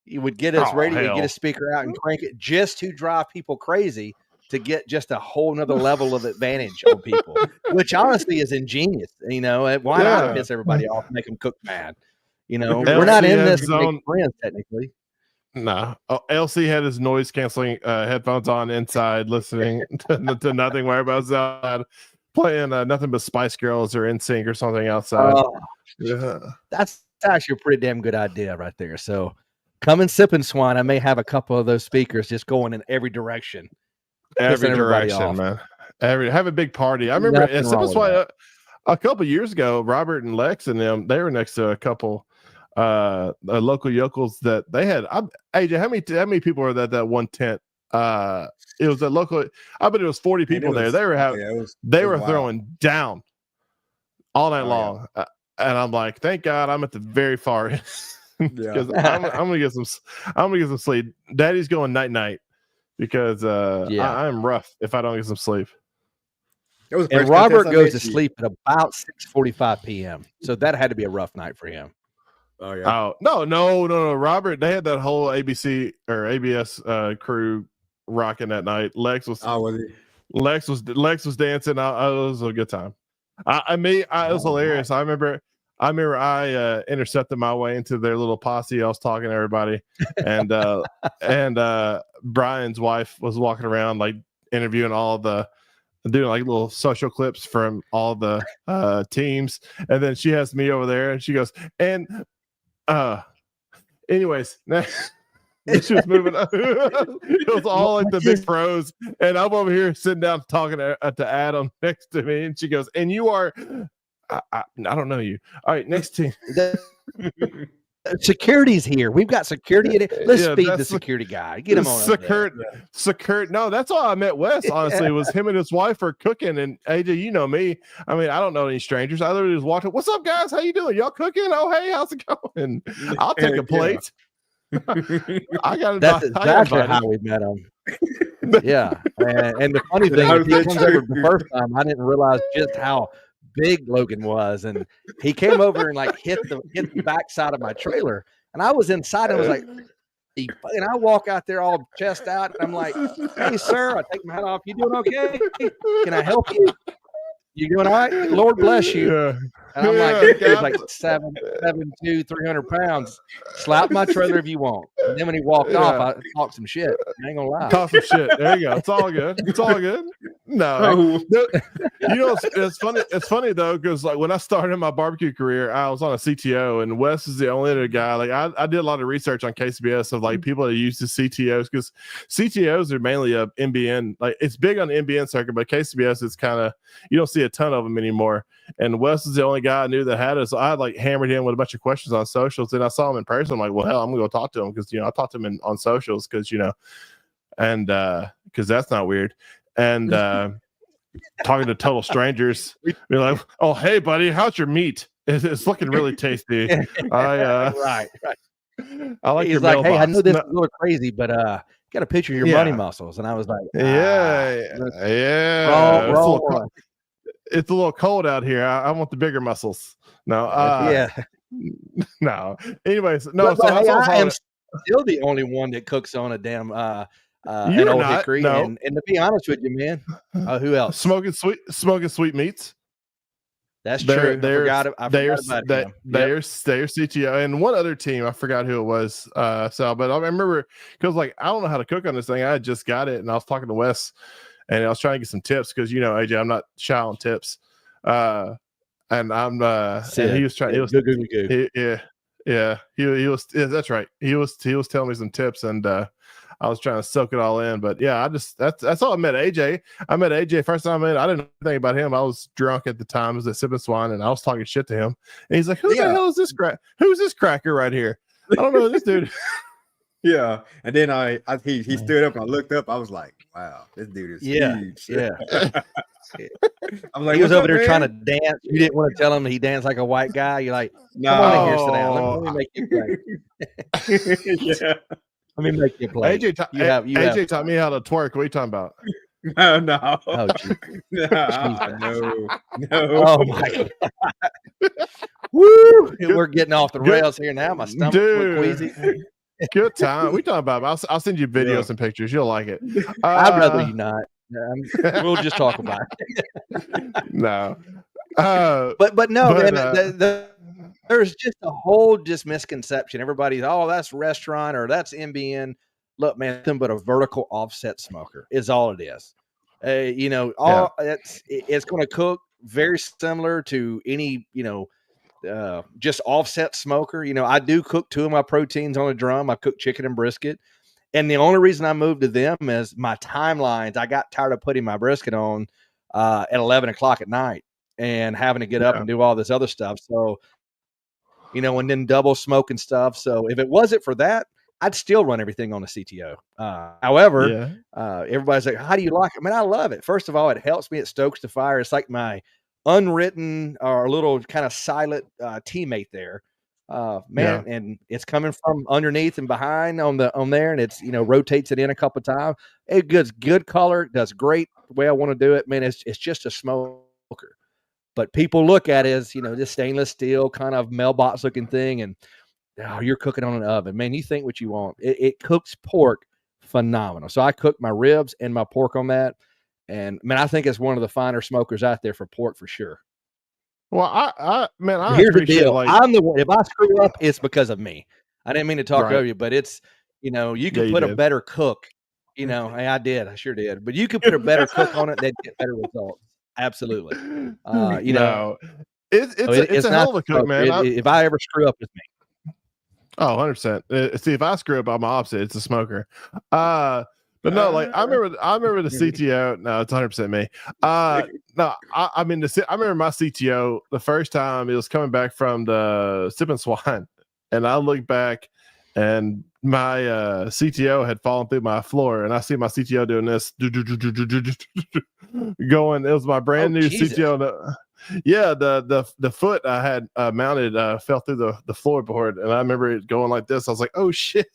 He would get his radio, get his speaker out and crank it just to drive people crazy, to get just a whole nother level of advantage on people, which honestly is ingenious. Why not piss everybody off, make them cook mad? We're not in this to make friends technically. No, LC had his noise canceling headphones on inside, listening to nothing where everybody's outside playing nothing but Spice Girls or NSYNC or something outside. Yeah, that's actually a pretty damn good idea right there. So come and sip and swine. I may have a couple of those speakers just going in every direction. Every direction, man. Have a big party. I remember a couple years ago, Robert and Lex and them, they were next to a couple local yokels that they had. AJ, how many people were that one tent? It was a local. I bet it was 40 people there. They were throwing down all night long, and I'm like, thank God I'm at the very far end because I'm gonna get some sleep. Daddy's going night because I'm rough if I don't get some sleep. And Robert goes to sleep at about 6:45 p.m. So that had to be a rough night for him. Oh yeah. Oh no. Robert, they had that whole ABC or ABS crew rocking that night. Lex was dancing. It was a good time. It was hilarious. I remember I intercepted my way into their little posse. I was talking to everybody, and Brian's wife was walking around like interviewing doing like little social clips from all the teams, and then she has me over there, and she goes, and anyways, she was moving. It was all like the big pros, and I'm over here sitting down talking to Adam next to me, and she goes, and you are. I don't know you. All right, next team. Security's here. We've got security in it. Let's feed the security guy. Get him on. Security. No, that's all I met Wes. Honestly, was him and his wife are cooking. And AJ, you know me. I mean, I don't know any strangers. I literally just walked up. What's up, guys? How you doing? Y'all cooking? Oh, hey, how's it going? I'll take a plate. That's exactly how we met him. Yeah, and the funny thing is, he comes over the first time. I didn't realize just how big Logan was, and he came over and like hit the backside of my trailer, and I was inside and I was like, and I walk out there all chest out, and I'm like, hey sir, I take my hat off, you doing okay? Can I help you? You doing all right? Lord bless you. And I'm like, he's like 7'2", 300 pounds. Slap my trailer if you want. And then when he walked off, I talked some shit. I ain't gonna lie. Talk some shit. There you go. It's all good. It's all good. No, it's funny. It's funny though, because like when I started my barbecue career, I was on a CTO, and Wes is the only other guy. Like I did a lot of research on KCBS of like people that use the CTOs, because CTOs are mainly a NBN. Like it's big on the NBN circuit, but KCBS is kind of, you don't see a ton of them anymore. And Wes is the only guy I knew that had it. So I like hammered him with a bunch of questions on socials. And I saw him in person. I'm like, well, hell, I'm gonna go talk to him because I talked to him on socials because and because that's not weird. And talking to total strangers, be like, oh, hey, buddy, how's your meat? It's looking really tasty. Right. I like. He's your like, mailbox. hey, I know this is a little crazy, but got a picture of your money muscles, and I was like, yeah. It's a little cold out here. I want the bigger muscles. No, no. Anyways, no. But I am still the only one that cooks on a damn an old hickory. No. And to be honest with you, man, who else? Smoking sweet meats. That's true. They're CTO and one other team. I forgot who it was. But I remember because like I don't know how to cook on this thing. I just got it, and I was talking to Wes. And I was trying to get some tips because, AJ, I'm not shy on tips. and I'm Sid. and he was trying. Yeah, He was he was. Yeah, that's right. He was telling me some tips, and I was trying to soak it all in. But yeah, that's all. I met AJ. I met AJ first time I met. I didn't know anything about him. I was drunk at the time. I was at Sipping Swine, and I was talking shit to him. And he's like, "Who the hell is this Who's this cracker right here? I don't know this dude." Yeah, and then he stood up and I looked up. I was like, "Wow, this dude is huge." Yeah. I'm like, He was "What's over up, there trying to man?" dance. You didn't want to tell him he danced like a white guy. You're like, No, come on in here, sit down. Let me make you play. yeah, Let me make you play. AJ taught me how to twerk. What are you talking about? no. Oh, geez. No. Oh my God. Woo! We're getting off the rails here now. My stomach's queasy. Good time. We talking about. I'll send you videos and pictures. You'll like it. I'd rather you not. We'll just talk about it. No. But no, man. There's just a whole misconception. Everybody's, that's restaurant or that's MBN. Look, man, nothing but a vertical offset smoker is all it is. It's going to cook very similar to any, just offset smoker. I do cook 2 of my proteins on a drum. I cook chicken and brisket. And the only reason I moved to them is my timelines. I got tired of putting my brisket on at 11 o'clock at night and having to get up and do all this other stuff. So, and then double smoke and stuff. So if it wasn't for that, I'd still run everything on a CTO. However, everybody's like, how do you like it? Man, I love it. First of all, it helps me. It stokes the fire. It's like my unwritten or little kind of silent teammate there. And it's coming from underneath and behind on there, and it's rotates it in a couple of times. It gets good color, does great the way I want to do it. Man, it's just a smoker. But people look at it as this stainless steel kind of mailbox looking thing, and you're cooking on an oven. Man, you think what you want. It cooks pork phenomenal. So I cook my ribs and my pork on that, and man, I think it's one of the finer smokers out there for pork for sure. Well, Here's the deal. I'm the one. If I screw up, it's because of me. I didn't mean to talk over you, but it's you can put a better cook. I did. I sure did. But you could put a better cook on it, they'd get better results. Absolutely. It's a hell of a cook, man. If I ever screw up, it's me. Oh, 100%. See, if I screw up, I'm opposite. It's a smoker. But no, like I remember the CTO. No, it's 100% me. No, I remember my CTO the first time it was coming back from the Sipping Swine, and I looked back, and my CTO had fallen through my floor, and I see my CTO doing this, going. It was my brand new Jesus. CTO. The foot I had mounted fell through the floorboard, and I remember it going like this. I was like, "Oh shit!"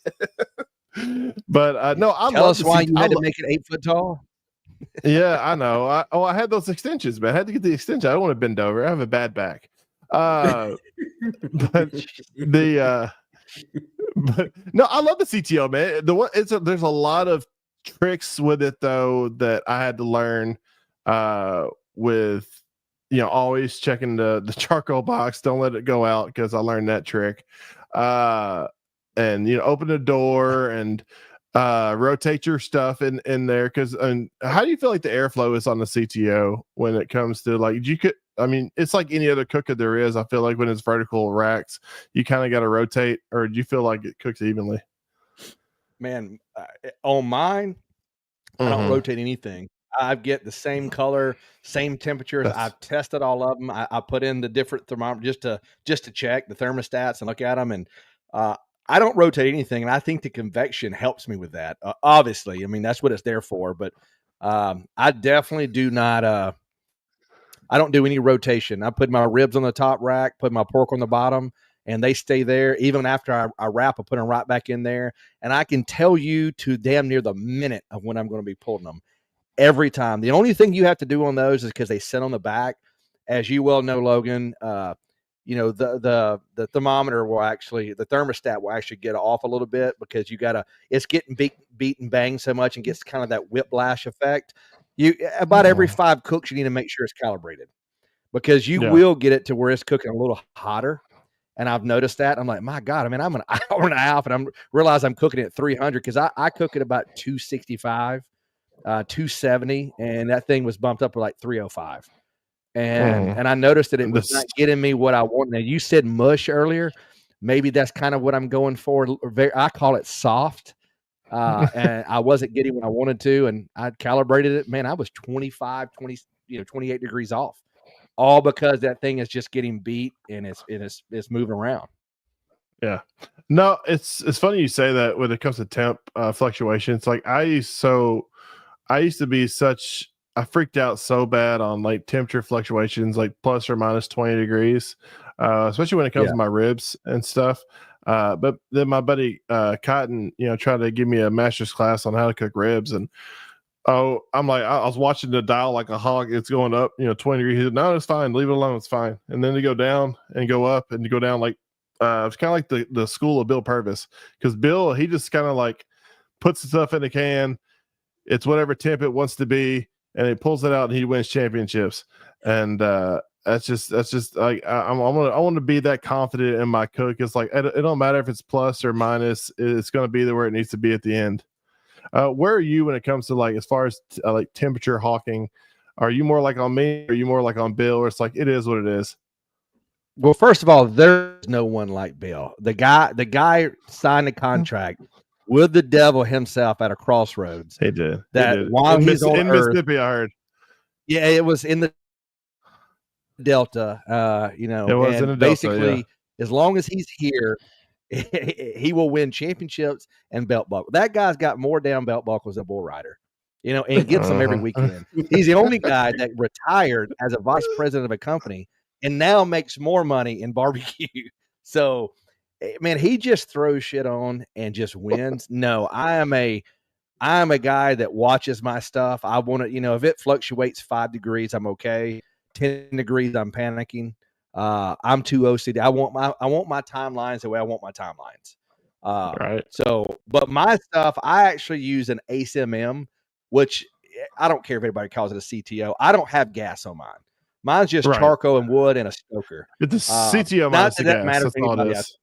But no, I tell us why you had to make it 8 foot tall. Yeah, I know. I had those extensions, man. I had to get the extension. I don't want to bend over. I have a bad back. But no, I love the CTO, man. There's a lot of tricks with it though that I had to learn. With always checking the charcoal box. Don't let it go out, because I learned that trick. And open the door and rotate your stuff in there, because how do you feel like the airflow is on the CTO when it comes to it's like any other cooker there is. I feel like when it's vertical racks, you kind of got to rotate, or do you feel like it cooks evenly? Man, on mine, I don't rotate anything. I get the same color, same temperatures. I've tested all of them. I put in the different thermometers just to check the thermostats and look at them, and I don't rotate anything, and I think the convection helps me with that. Obviously, that's what it's there for. But I definitely do not. I don't do any rotation. I put my ribs on the top rack, put my pork on the bottom, and they stay there. Even after I wrap, I put them right back in there, and I can tell you to damn near the minute of when I'm going to be pulling them every time. The only thing you have to do on those is because they sit on the back, as you well know, Logan. The thermometer the thermostat will actually get off a little bit, because it's getting beat and banged so much and gets kind of that whiplash effect. About every 5 cooks, you need to make sure it's calibrated, because you will get it to where it's cooking a little hotter. And I've noticed that. I'm like, my God, I'm an hour and a half, and I realize I'm cooking at 300, because I cook at about 265, 270, and that thing was bumped up to like 305. and I noticed that it was not getting me what I want. Now you said mush earlier. Maybe that's kind of what I'm going for. I call it soft. And I wasn't getting what I wanted to, and I calibrated it. Man, I was 25, 20, 28 degrees off, all because that thing is just getting beat and it's moving around. Yeah, no, it's funny you say that when it comes to temp fluctuations. Like I used to be I freaked out so bad on like temperature fluctuations, like plus or minus 20 degrees, especially when it comes to my ribs and stuff. But then my buddy Cotton, tried to give me a master's class on how to cook ribs, and I'm like, I was watching the dial like a hog. It's going up, 20 degrees. He said, no, it's fine. Leave it alone. It's fine. And then to go down and go up and to go down, like it's kind of like the school of Bill Purvis, because Bill, he just kind of like puts the stuff in the can. It's whatever temp it wants to be, and he pulls it out and he wins championships. And that's just like I want to be that confident in my cook. It's like it don't matter if it's plus or minus, it's going to be where it needs to be at the end. Where are you when it comes to like as far as like temperature hawking? Are you more like on me, or are you more like on Bill, or it's like it is what it is? Well, first of all, there's no one like Bill. The guy signed a contract with the devil himself at a crossroads. He did. While he's on Earth, Mississippi, I heard. Yeah, it was in the Delta, it was in the Delta, basically, as long as he's here, he will win championships and belt buckles. That guy's got more damn belt buckles than Bull Rider, and gets them every weekend. He's the only guy that retired as a vice president of a company and now makes more money in barbecue. So, man, he just throws shit on and just wins. No, I am a guy that watches my stuff. I want to, if it fluctuates 5 degrees, I'm okay. 10 degrees, I'm panicking. I'm too OCD. I want my timelines the way I want my timelines. Right. So, but my stuff, I actually use an ASMM, which I don't care if anybody calls it a CTO. I don't have gas on mine. Mine's just charcoal and wood and a stoker. It's the CTO minus the gas. That's all it is.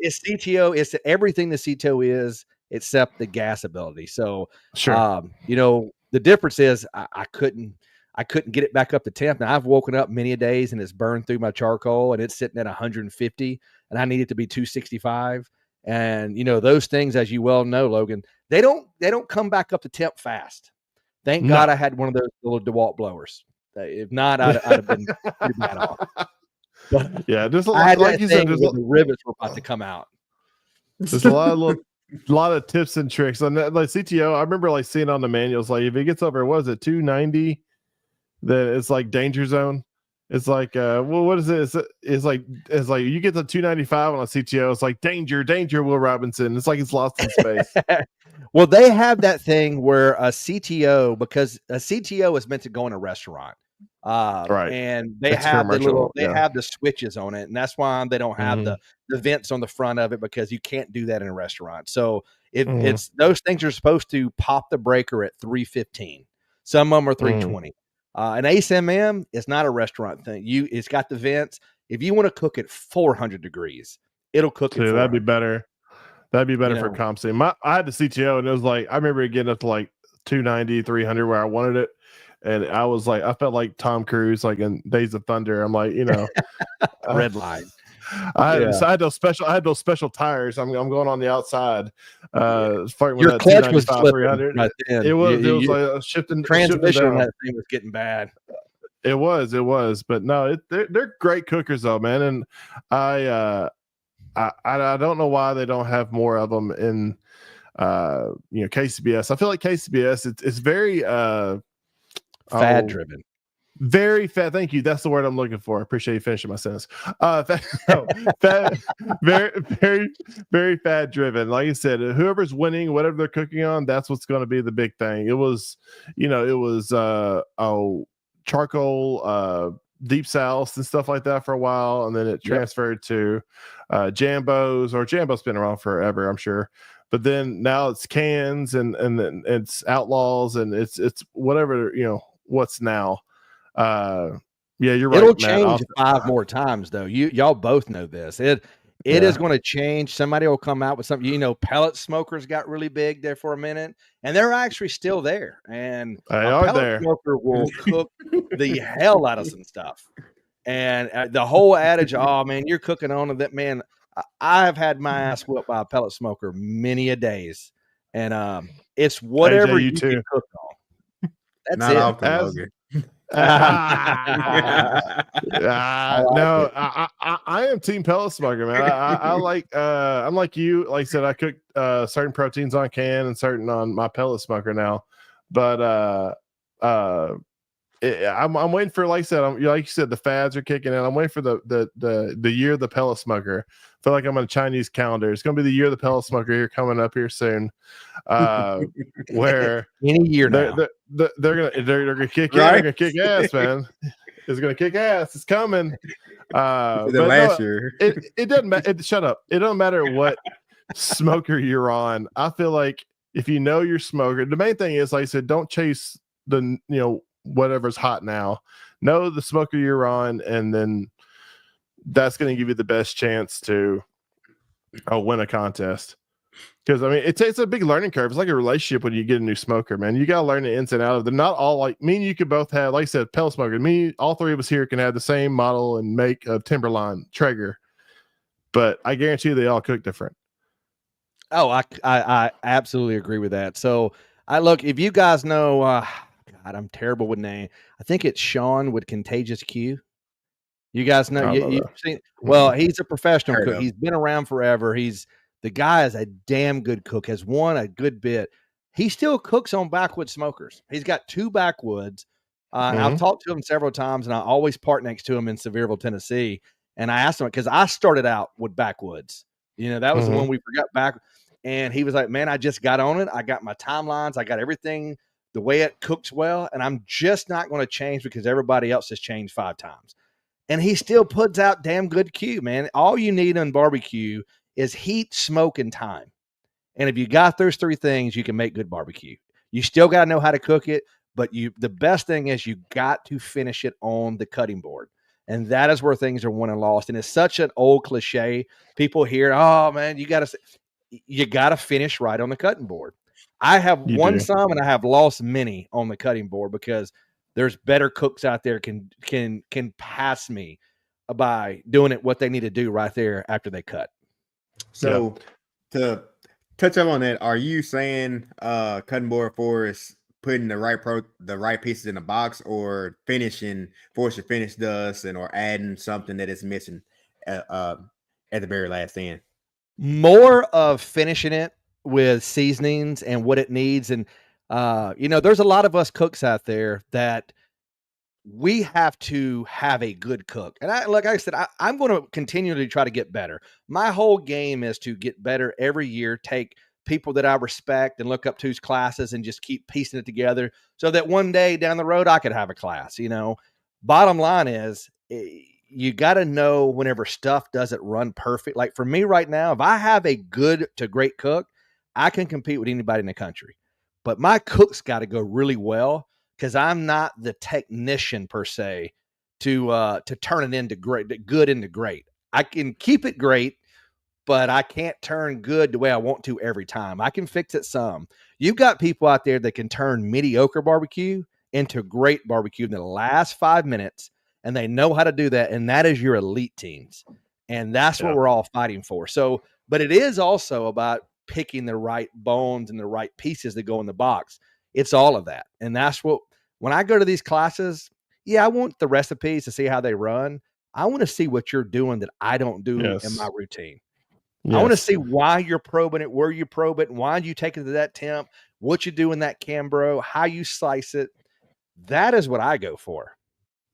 It's CTO. It's everything the CTO is except the gas ability. So, sure. The difference is I couldn't get it back up to temp. Now I've woken up many a days and it's burned through my charcoal and it's sitting at 150 and I need it to be 265. And those things, as you well know, Logan, they don't come back up to temp fast. Thank God I had one of those little DeWalt blowers. If not, I'd have been pretty bad off. But yeah, just like you said, the rivets were about to come out. There's a lot of tips and tricks on that. Like CTO, I remember like seeing on the manuals, like if it gets over, what is it, 290, then it's like danger zone. It's like, what is it? It's like you get to 295 on a CTO. It's like danger, Will Robinson. It's like it's lost in space. Well, they have that thing where a CTO, because a CTO is meant to go in a restaurant, right? And they have have the switches on it, and that's why they don't have the vents on the front of it, because you can't do that in a restaurant. So it's those things are supposed to pop the breaker at 315. Some of them are 320. An ASMM is not a restaurant thing. It's got the vents. If you want to cook at 400 degrees, it'll cook it. That'd be better. That'd be better for comp sim. I had the CTO, and it was like I remember it getting up to like 290, 300 where I wanted it, and I was like, I felt like Tom Cruise, like in Days of Thunder. I'm like, red line. I had those special tires. I'm going on the outside. Fighting with your that clutch was 300. Right then. It was like shifting. Transmission on that thing was getting bad. It was, but no, they're great cookers though, man. And I don't know why they don't have more of them in KCBS. I feel like KCBS it's very fad driven. Very fat. Thank you. That's the word I'm looking for. I appreciate you finishing my sentence. Very, very, very fat driven. Like I said, whoever's winning, whatever they're cooking on, that's what's going to be the big thing. It was, charcoal, deep south and stuff like that for a while, and then it transferred to Jambos, or Jambo's been around forever, I'm sure. But then now it's cans, and then it's Outlaws, and it's whatever what's now. Yeah, you're right. It'll change 5 more times though. Y'all both know this. It is going to change. Somebody will come out with something. You know, pellet smokers got really big there for a minute, and they're actually still there. And a pellet smoker will cook the hell out of some stuff. And the whole adage, oh man, you're cooking on that, man. I've had my ass whipped by a pellet smoker many a days, and it's whatever AJ, you can cook on. That's not it. often, Logan. No, I am team pellet smoker, man. I like I'm like you. Like I said, I cook certain proteins on can and certain on my pellet smoker now, but I'm waiting for, like I said, like you said, the fads are kicking in. I'm waiting for the year of the pellet smoker. I feel like I'm on a Chinese calendar. It's going to be the year of the pellet smoker here coming up here soon. Where any year now they're gonna kick in, they're gonna kick ass, man. It's gonna kick ass. It's coming. But last year, it doesn't matter. Shut up. It don't matter what smoker you're on. I feel like if you know your smoker, the main thing is, like I said, don't chase the whatever's hot now. Know the smoker you're on, and then that's going to give you the best chance to win a contest. Because I mean, it's a big learning curve. It's like a relationship when you get a new smoker, man. You got to learn the ins and out of them. Not all, like me and you could both have, like I said, pellet smoker. Me, all three of us here can have the same model and make of Timberline Traeger, but I guarantee you they all cook different. Oh, I absolutely agree with that. So look, if you guys know, God, I'm terrible with name. I think it's Sean with Contagious Q. You guys know, you've seen. Well, he's a professional cook. He's been around forever. The guy is a damn good cook. Has won a good bit. He still cooks on backwood smokers. He's got 2 backwoods. I've talked to him several times, and I always park next to him in Sevierville, Tennessee. And I asked him, because I started out with backwoods. That was the one we forgot back. And he was like, man, I just got on it. I got my timelines. I got everything the way it cooks well. And I'm just not going to change because everybody else has changed 5 times. And he still puts out damn good Q, man. All you need on barbecue is heat, smoke, and time. And if you got those 3 things, you can make good barbecue. You still got to know how to cook it, but the best thing is you got to finish it on the cutting board. And that is where things are won and lost. And it's such an old cliche. People hear, oh man, you got to finish right on the cutting board. I have won some and I have lost many on the cutting board because there's better cooks out there can pass me by doing it what they need to do right there after they cut. So to touch up on that, are you saying cutting board for is putting the right pieces in the box, or finishing force your finish dust, or adding something that is missing at the very last end? More of finishing it with seasonings and what it needs. And there's a lot of us cooks out there that we have to have a good cook. And like I said, I'm going to continually try to get better. My whole game is to get better every year, take people that I respect and look up to's classes and just keep piecing it together so that one day down the road, I could have a class. Bottom line is you got to know whenever stuff doesn't run perfect. Like for me right now, if I have a good to great cook, I can compete with anybody in the country. But my cook's got to go really well, because I'm not the technician per se to turn it into good into great. I can keep it great, but I can't turn good the way I want to every time. I can fix it some. You've got people out there that can turn mediocre barbecue into great barbecue in the last 5 minutes, and they know how to do that, and that is your elite teams. And that's what we're all fighting for. So, but it is also about picking the right bones and the right pieces that go in the box. It's all of that. And that's what, when I go to these classes, I want the recipes to see how they run. I want to see what you're doing that I don't do in my routine. Yes. I want to see why you're probing it, where you probe it, and why you take it to that temp, what you do in that Cambro, how you slice it. That is what I go for.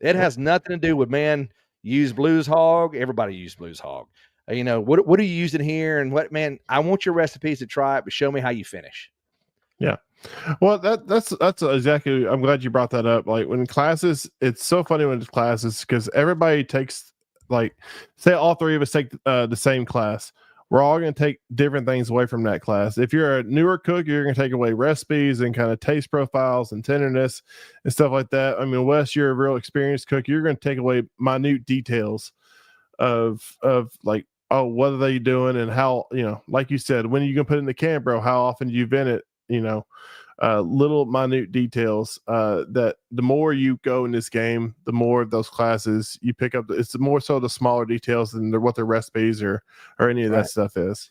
It has nothing to do with, man, use Blues Hog. Everybody use Blues Hog. What are you using here? And what, man, I want your recipes to try it, but show me how you finish. Yeah. Well, that's exactly, I'm glad you brought that up. Like when classes, it's so funny when it's classes, because everybody takes, like, say all 3 of us take the same class. We're all going to take different things away from that class. If you're a newer cook, you're going to take away recipes and kind of taste profiles and tenderness and stuff like that. I mean, Wes, you're a real experienced cook. You're going to take away minute details of like oh, what are they doing, and how, like you said, when are you gonna put it in the can, bro? How often do you vent it? Little minute details. That the more you go in this game, the more of those classes you pick up. It's more so the smaller details than what the recipes or any of that stuff is.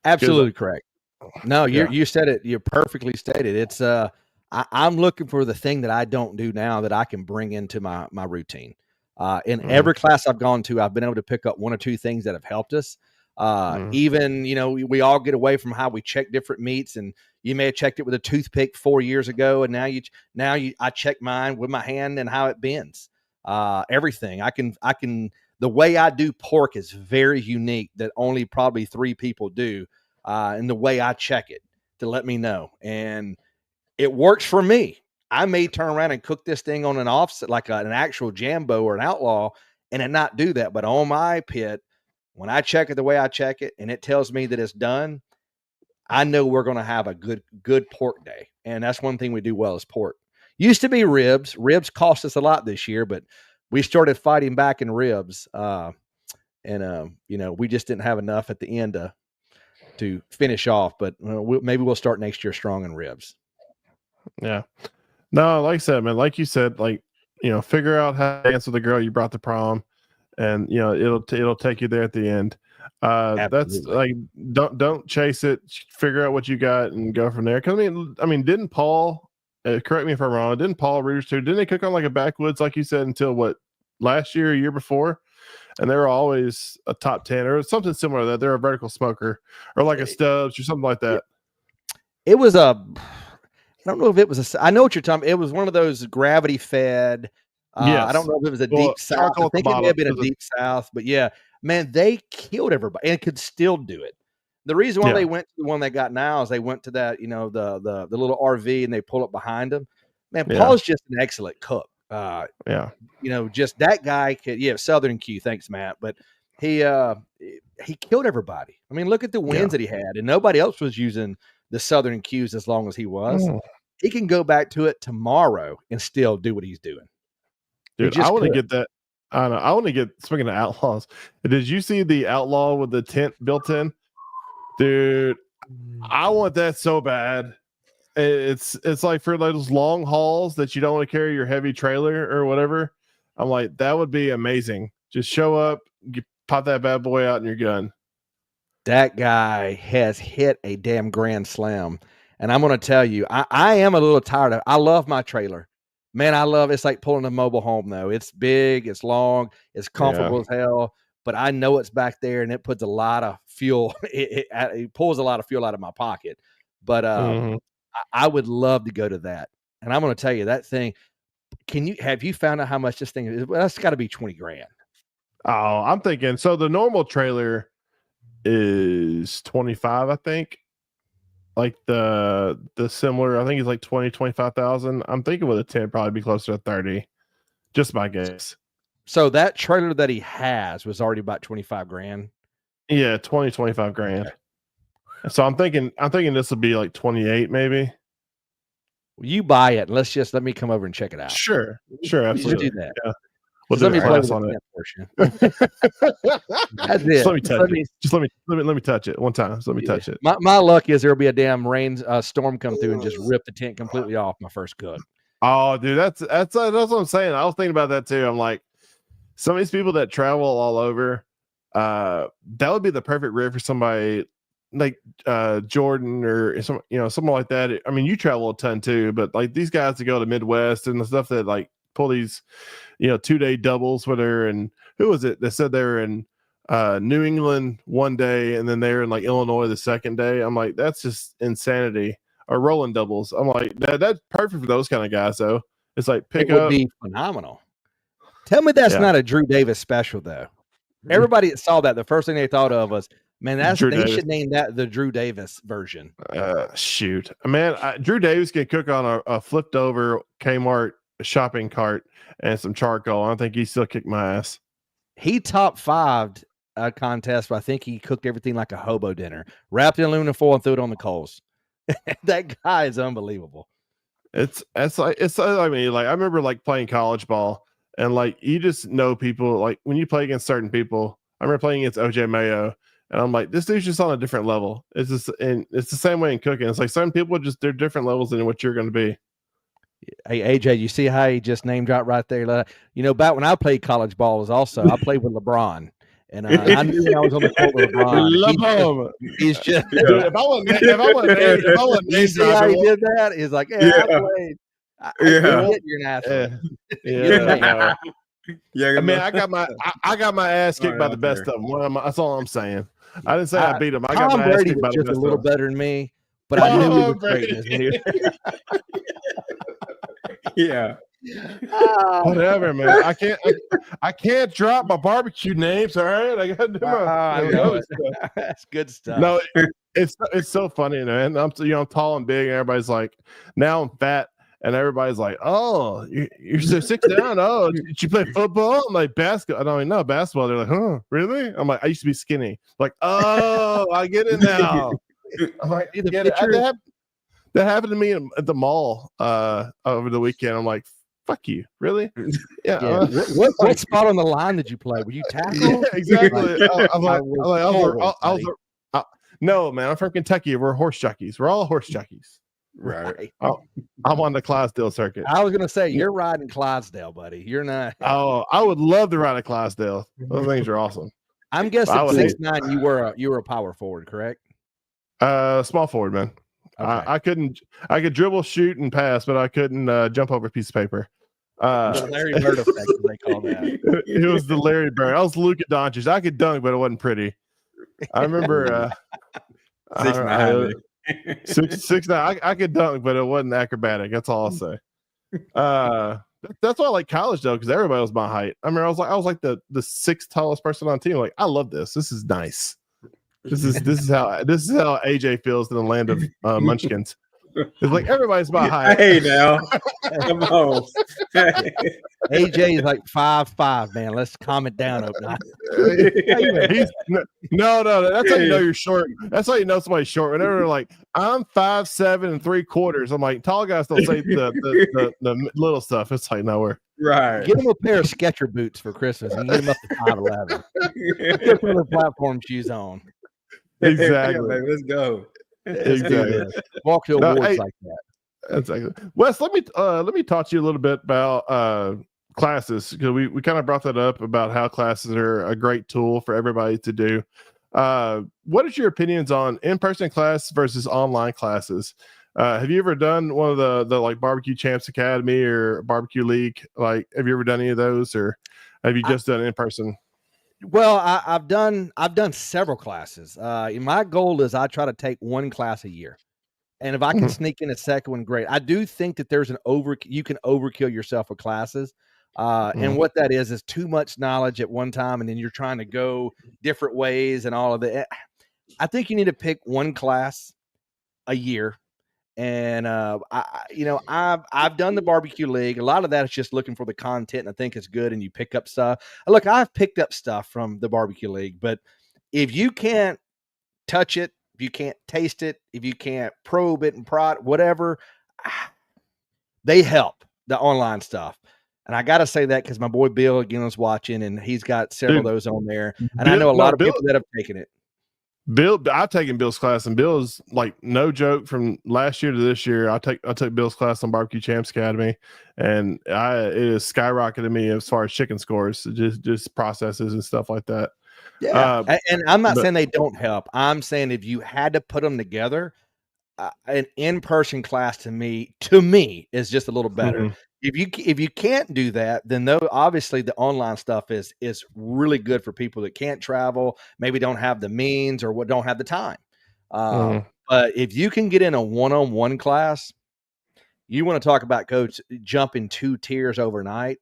Absolutely correct. No, you said it. You perfectly stated. It's I'm looking for the thing that I don't do now that I can bring into my routine. In every class I've gone to, I've been able to pick up one or two things that have helped us. Even, we all get away from how we check different meats, and you may have checked it with a toothpick 4 years ago, and I check mine with my hand and how it bends. Everything I can. The way I do pork is very unique that only probably 3 people do. And the way I check it to let me know. And it works for me. I may turn around and cook this thing on an offset, like an actual Jambo or an Outlaw, and it not do that. But on my pit, when I check it the way I check it, and it tells me that it's done, I know we're going to have a good pork day. And that's one thing we do well is pork. Used to be ribs. Ribs cost us a lot this year, but we started fighting back in ribs. We just didn't have enough at the end to finish off, but maybe we'll start next year strong in ribs. Yeah. No, like I said, man, like you said, figure out how to answer the girl you brought to prom, and it'll take you there at the end. That's like, don't chase it. Figure out what you got and go from there. Cause I mean, didn't Paul, correct me if I'm wrong, didn't Paul Reuters too, didn't they cook on like a backwoods, like you said, until what, last year, a year before? And they were always a top 10 or something similar to that. They're a vertical smoker or like a Stubbs or something like that. It was I don't know if it was I know what you're talking about. It was one of those gravity fed. Yes. I don't know if it was a deep south. I think it may have been a deep south, but yeah, man, they killed everybody and could still do it. The reason why they went to the one they got now is they went to that, the little RV and they pull up behind them. Man, Paul's just an excellent cook. Just that guy could, Southern Q. Thanks, Matt. But he killed everybody. I mean, look at the wins that he had, and nobody else was using the Southern Qs as long as he was. He can go back to it tomorrow and still do what he's doing. Dude, I want to get that. I don't know. I want to get, speaking of Outlaws, did you see the Outlaw with the tent built in? Dude, I want that so bad. It's like for those long hauls that you don't want to carry your heavy trailer or whatever. I'm like, that would be amazing. Just show up, pop that bad boy out, and you're done. That guy has hit a damn grand slam. And I'm going to tell you, I am a little tired of. I love my trailer. Man, I love it's like pulling a mobile home, though. It's big, it's long, it's comfortable as hell. But I know it's back there, and it puts a lot of fuel. It pulls a lot of fuel out of my pocket. But I would love to go to that. And I'm going to tell you that thing. Have you found out how much this thing is? Well, that's got to be 20 grand. Oh, I'm thinking. So the normal trailer is 25, I think. Like the similar, I think it's like 25,000. I'm thinking with a 10 probably be closer to 30. Just my guess. So that trailer that he has was already about 25 grand. Yeah, 25 grand. Okay. So I'm thinking this will be like 28 maybe. Well, you buy it. Let me come over and check it out. Sure, absolutely. Do that. Yeah. We'll do a class on it. That's it. Let me touch it. Just let me touch it one time. So let me touch it. My luck is there'll be a damn storm come through and just rip the tent completely off my first cook. Oh, dude, that's what I'm saying. I was thinking about that too. I'm like, some of these people that travel all over, that would be the perfect rib for somebody like Jordan or someone like that. I mean, you travel a ton too, but like these guys that go to Midwest and the stuff that like pull these 2-day doubles with her. And who was it that said they were in New England one day and then they're in like Illinois the second day? I'm like, that's just insanity. Or rolling doubles. I'm like, that's perfect for those kind of guys though. It's like it would be phenomenal. Tell me that's not a Drew Davis special though. Everybody that saw that, the first thing they thought of was, man, they should name that the Drew Davis version. Shoot, man, Drew Davis can cook on a flipped over Kmart shopping cart and some charcoal. I don't think he still kicked my ass. He top 5'd a contest, but I think he cooked everything like a hobo dinner, wrapped in aluminum foil and threw it on the coals. That guy is unbelievable. It's like I mean, like I remember like playing college ball and like you just know people like when you play against certain people. I remember playing against OJ Mayo, and I'm like, this dude's just on a different level. It's just, and it's the same way in cooking. It's like some people they're different levels than what you're going to be. Hey AJ, you see how he just name dropped right there? Back when I played college ball, I played with LeBron, and I knew when I was on the court with LeBron. He's just dude, if I want you see how he did that? He's like, I played. You're an athlete. I mean, I got my ass kicked by the best of them. That's all I'm saying. I didn't say I beat him. I got my ass kicked by the best of them. Just a little better than me, but I knew he was greatness, dude. Yeah. Whatever, man. I can't drop my barbecue names. All right, I gotta do I know it. That's good stuff. No, it's so funny, man. I'm tall and big, and everybody's like, now I'm fat, and everybody's like, oh, you're so 6'9". Oh, did you play football? I'm like, basketball. I don't even know basketball. They're like, huh, really? I'm like, I used to be skinny. Like, oh, I get it now. I'm like, get it. That happened to me at the mall over the weekend. I'm like, fuck you, really? Yeah. What spot on the line did you play? Were you tackle? Yeah, exactly. No, man. I'm from Kentucky. We're horse jockeys. We're all horse jockeys. Right. I'm on the Clydesdale circuit. I was gonna say you're riding Clydesdale, buddy. You're not. Oh, I would love to ride a Clydesdale. Those things are awesome. I'm guessing 6'9". You were a power forward, correct? Small forward, man. Okay. I could dribble, shoot, and pass, but I couldn't jump over a piece of paper. The Larry Bird effect, as they call that. It was the Larry Bird. I was Luka Doncic. I could dunk, but it wasn't pretty. I remember 6'9". 6'9". I could dunk, but it wasn't acrobatic. That's all I'll say. That's why I like college though, because everybody was my height. I mean, I was like the sixth tallest person on the team. Like, I love this. This is nice. This is how AJ feels in the land of munchkins. It's like everybody's my height. Hey now, come on. AJ is like 5'5", man. Let's calm it down, no. That's how you know you're short. That's how you know somebody's short. Whenever they're like, I'm 5'7" and 3/4. I'm like, tall guys don't say the little stuff. It's like, no, we're right. Get him a pair of Sketcher boots for Christmas and get him up to 5'11". Put the platform shoes on. Exactly. Yeah, let's go. Exactly. Walk to awards like that. Exactly. Wes, let me talk to you a little bit about classes, because we kind of brought that up about how classes are a great tool for everybody to do. What is your opinions on in-person class versus online classes? Have you ever done one of the like Barbecue Champs Academy or Barbecue League? Like, have you ever done any of those, or have you just done in person? Well, I've done several classes. My goal is I try to take one class a year, and if I can sneak in a second one, great. I do think that there's you can overkill yourself with classes, and what that is too much knowledge at one time, and then you're trying to go different ways and all of that. I think you need to pick one class a year. And I've done the Barbecue League. A lot of that is just looking for the content, and I think it's good. And you pick up stuff. Look, I've picked up stuff from the Barbecue League, but if you can't touch it, if you can't taste it, if you can't probe it and prod whatever, they help the online stuff. And I got to say that because my boy Bill again was watching, and he's got several of those on there. And I know a lot of people that have taken it. Bill, I've taken Bill's class, and Bill's like, no joke, from last year to this year, I took Bill's class on Barbecue Champs Academy, and it has skyrocketed me as far as chicken scores, just processes and stuff like that. Yeah, and I'm not saying they don't help. I'm saying if you had to put them together, an in-person class to me is just a little better. If you can't do that, then obviously the online stuff is really good for people that can't travel, maybe don't have the means or don't have the time. But if you can get in a one-on-one class, you want to talk about, coach, jumping 2 tiers overnight.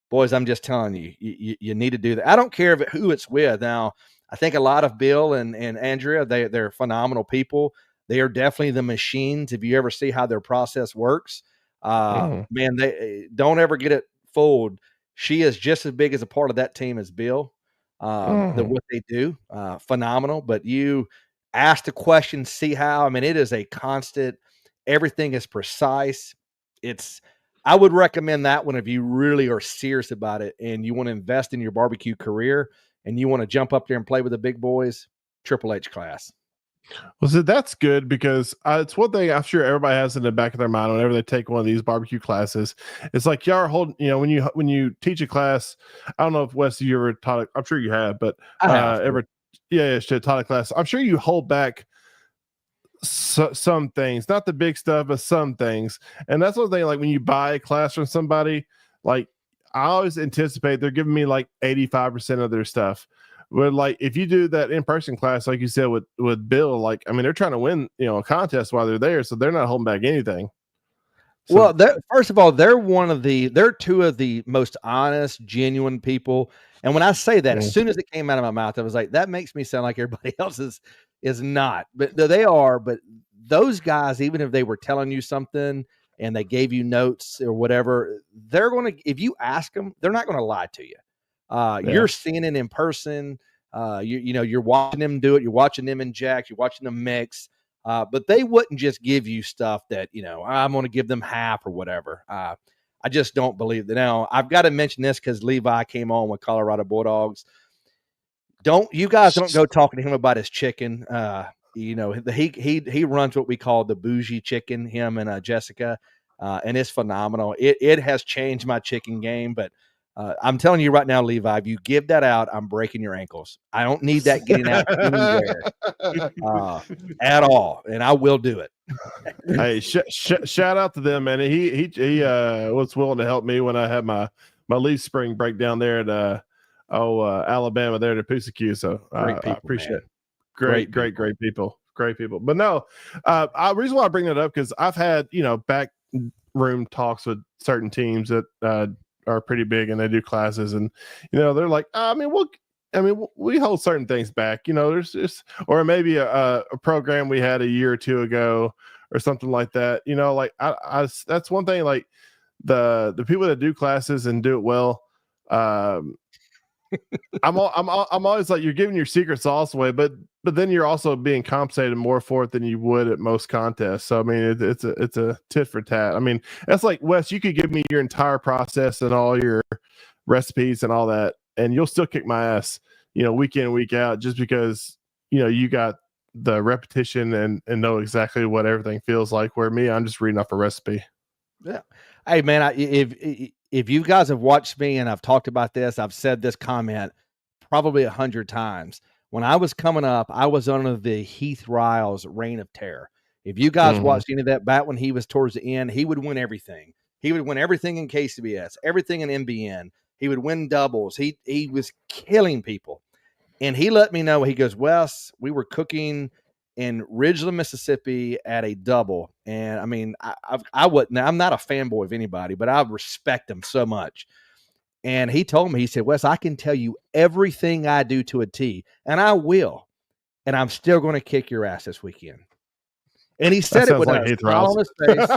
Boys, I'm just telling you, you need to do that. I don't care who it's with. Now, I think a lot of Bill and Andrea, they're phenomenal people. They are definitely the machines. If you ever see how their process works, man, they don't ever get it fooled. She is just as big as a part of that team as Bill. What they do, phenomenal. But you ask the question, see how. I mean, it is a constant. Everything is precise. I would recommend that one if you really are serious about it and you want to invest in your barbecue career. and you want to jump up there and play with the big boys, Triple H class. Well, so that's good because it's one thing I'm sure everybody has in the back of their mind whenever they take one of these barbecue classes. It's like y'all are holding, when you teach a class. I don't know if Wes, you ever taught. I'm sure you have, but I have. taught a class. I'm sure you hold back some things, not the big stuff, but some things. And that's one thing. Like when you buy a class from somebody, like I always anticipate they're giving me like 85% of their stuff. But like if you do that in-person class, like you said with Bill, like I mean they're trying to win, a contest while they're there, so they're not holding back anything. So, well, first of all, they're two of the most honest, genuine people. And when I say that, as soon as it came out of my mouth, I was like, that makes me sound like everybody else is not. But they are. But those guys, even if they were telling you something and they gave you notes or whatever, they're going to, if you ask them, they're not going to lie to you. You're seeing it in person. You're watching them do it. You're watching them inject. You're watching them mix. But they wouldn't just give you stuff that, I'm going to give them half or whatever. I just don't believe that. Now, I've got to mention this because Levi came on with Colorado Bulldogs. You guys don't go talking to him about his chicken. He runs what we call the bougie chicken, him and Jessica, and it's phenomenal. It has changed my chicken game, but I'm telling you right now, Levi, if you give that out, I'm breaking your ankles. I don't need that getting out anywhere at all, and I will do it. Hey, shout out to them, man. He was willing to help me when I had my leaf spring break down there at Alabama there to Pussyq. So I appreciate it. Great people. But no, reason why I bring that up because I've had back room talks with certain teams that are pretty big and they do classes, and they're like, we hold certain things back. There's just, or maybe a program we had a year or two ago or something like that. Like I that's one thing. Like the people that do classes and do it well. I'm always like, you're giving your secret sauce away, but then you're also being compensated more for it than you would at most contests. So I mean, it's a tit for tat. I mean, that's like, Wes, you could give me your entire process and all your recipes and all that, and you'll still kick my ass, week in, week out, just because you got the repetition and know exactly what everything feels like. Where me, I'm just reading off a recipe. Yeah. Hey man, if you guys have watched me and I've talked about this, I've said this comment probably 100 times. When I was coming up, I was under the Heath Riles reign of terror. If you guys watched any of that back when he was towards the end, he would win everything. He would win everything in KCBS, everything in MBN. He would win doubles. He was killing people. And he let me know, he goes, Wes, we were cooking in Ridgeland, Mississippi at a double. And I mean, I'm not a fanboy of anybody, but I respect him so much. And he told me, he said, Wes, I can tell you everything I do to a T, and I will. And I'm still going to kick your ass this weekend. And he said it with a smile on his face.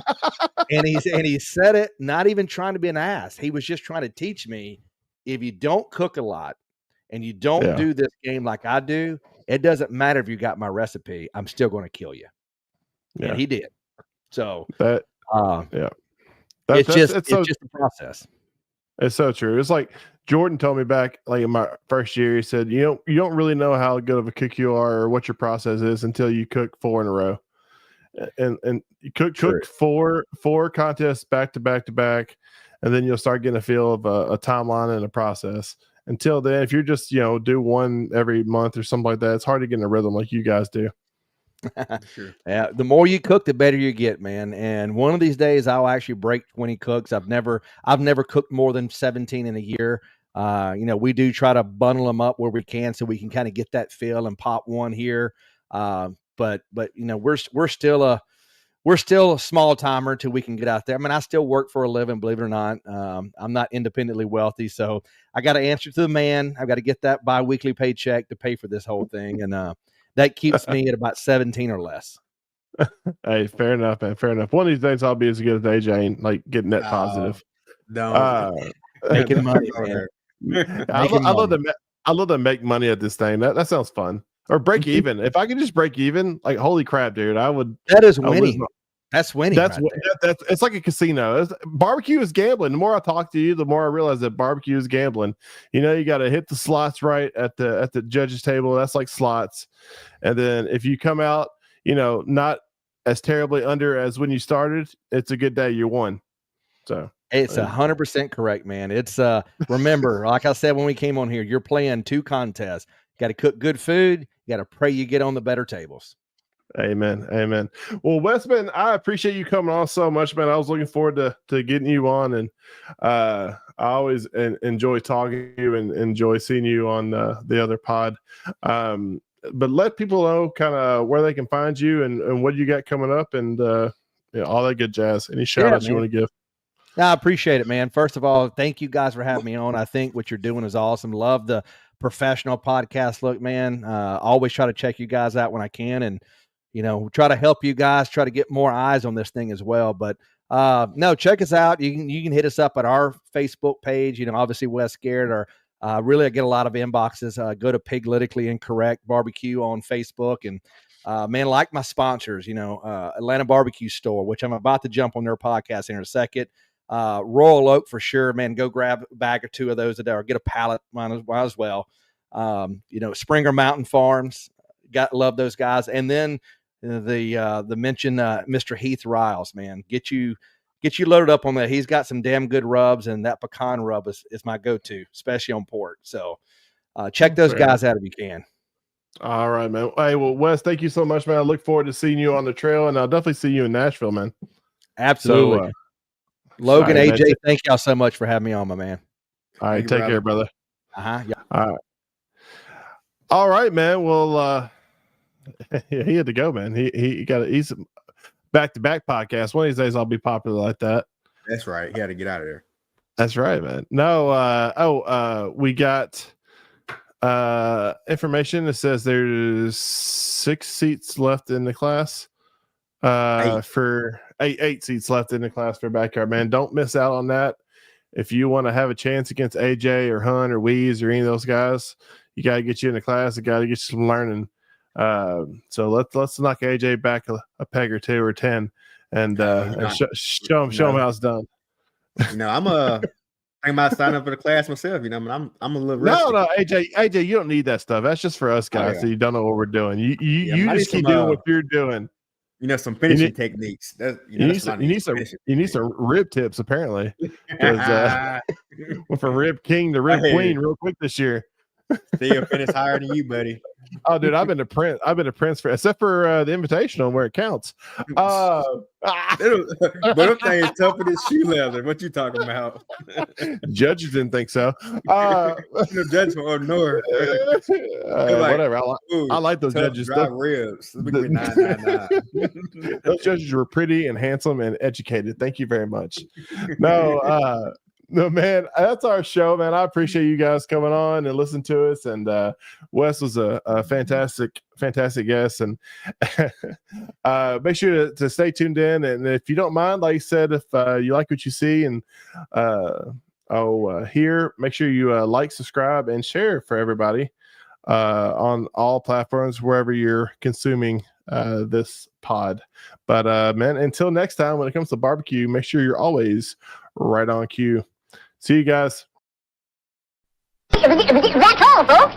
and he said it not even trying to be an ass. He was just trying to teach me, if you don't cook a lot and you don't do this game like I do, it doesn't matter if you got my recipe. I'm still going to kill you. Yeah. And he did. So it's just a process. It's so true. It's like Jordan told me back like in my first year, he said, you don't really know how good of a cook you are or what your process is until you cook 4 in a row. And you cook 4 contests back to back to back, and then you'll start getting a feel of a timeline and a process. Until then, if you're just do one every month or something like that, it's hard to get in a rhythm like you guys do. Sure. Yeah, the more you cook, the better you get, man. And one of these days, I'll actually break 20 cooks. I've never cooked more than 17 in a year. We do try to bundle them up where we can, so we can kind of get that feel and pop one here. But we're still a small timer till we can get out there. I mean, I still work for a living, believe it or not. I'm not independently wealthy, so I got to answer to the man. I've got to get that bi-weekly paycheck to pay for this whole thing, and that keeps me at about 17 or less. Hey, fair enough, man. Fair enough. One of these days, I'll be as good as AJ and like getting net positive. Making money, man. I love to make money at this thing. That sounds fun. Or break even. If I could just break even, like holy crap, dude, I would. That is winning. That's winning. That's what that's it's like a casino. Barbecue is gambling. The more I talk to you, the more I realize that barbecue is gambling. You got to hit the slots right at the judges table. That's like slots. And then if you come out, not as terribly under as when you started, it's a good day. You won. So it's 100% correct, man. It's remember, like I said when we came on here, you're playing 2 contests. You got to cook good food. You got to pray you get on the better tables. Amen. Well, Wes, man, I appreciate you coming on so much, man. I was looking forward to getting you on, and I always enjoy talking to you and enjoy seeing you on the other pod. But let people know kind of where they can find you and what you got coming up, and all that good jazz. Any shout outs you want to give? I appreciate it, man. First of all, thank you guys for having me on. I think what you're doing is awesome. Love the professional podcast look, man. Always try to check you guys out when I can, and try to help you guys try to get more eyes on this thing as well. But no, check us out. You can hit us up at our Facebook page. Obviously Wes Garrett, or really I get a lot of inboxes. Go to Piglitically Incorrect Barbecue on Facebook, and man, like my sponsors, Atlanta Barbecue Store, which I'm about to jump on their podcast in a second. Royal Oak for sure, man. Go grab a bag or 2 of those a day, or get a pallet might as well. Springer Mountain Farms, love those guys. And then the mentioned Mr. Heath Riles, man, get you loaded up on that. He's got some damn good rubs, and that pecan rub is my go-to, especially on pork. So check those guys out if you can. All right, man. Hey, well, Wes, thank you so much, man. I look forward to seeing you on the trail, and I'll definitely see you in Nashville, man. Absolutely. So, Logan, AJ, man, thank y'all so much for having me on, my man. All right, take care, brother. Yeah. All right, man. Well, he had to go, man. He's back-to-back podcast. One of these days I'll be popular like that. That's right. He had to get out of there. That's right, man. No, we got information that says there's 6 seats left in the class. For 8 seats left in the class for backyard, man. Don't miss out on that. If you want to have a chance against AJ or Hunt or Weeze or any of those guys, you got to get you in the class. You got to get you some learning. So let's knock AJ back a peg or 2 or 10, and show him how it's done. I'm about signing up for the class myself. I'm a little rusty. No, AJ, you don't need that stuff. That's just for us guys. So you don't know what we're doing. You just keep doing what you're doing. Some finishing techniques. You need some rib tips, apparently. Because went from rib king to rib queen real quick this year. Still finish higher than you, buddy. Oh, dude, I've been a prince for except for the invitational where it counts. But them things tougher than shoe leather. What you talking about? Judges didn't think so. Judges from up north. Whatever. I like those judges. Dry ribs. 999. Those judges were pretty and handsome and educated. Thank you very much. No, man, that's our show, man. I appreciate you guys coming on and listening to us. And Wes was a fantastic guest. And make sure to stay tuned in. And if you don't mind, like I said, if you like what you see and hear, make sure you like, subscribe, and share for everybody on all platforms, wherever you're consuming this pod. But man, until next time, when it comes to barbecue, make sure you're always right on cue. See you guys. That's all, folks.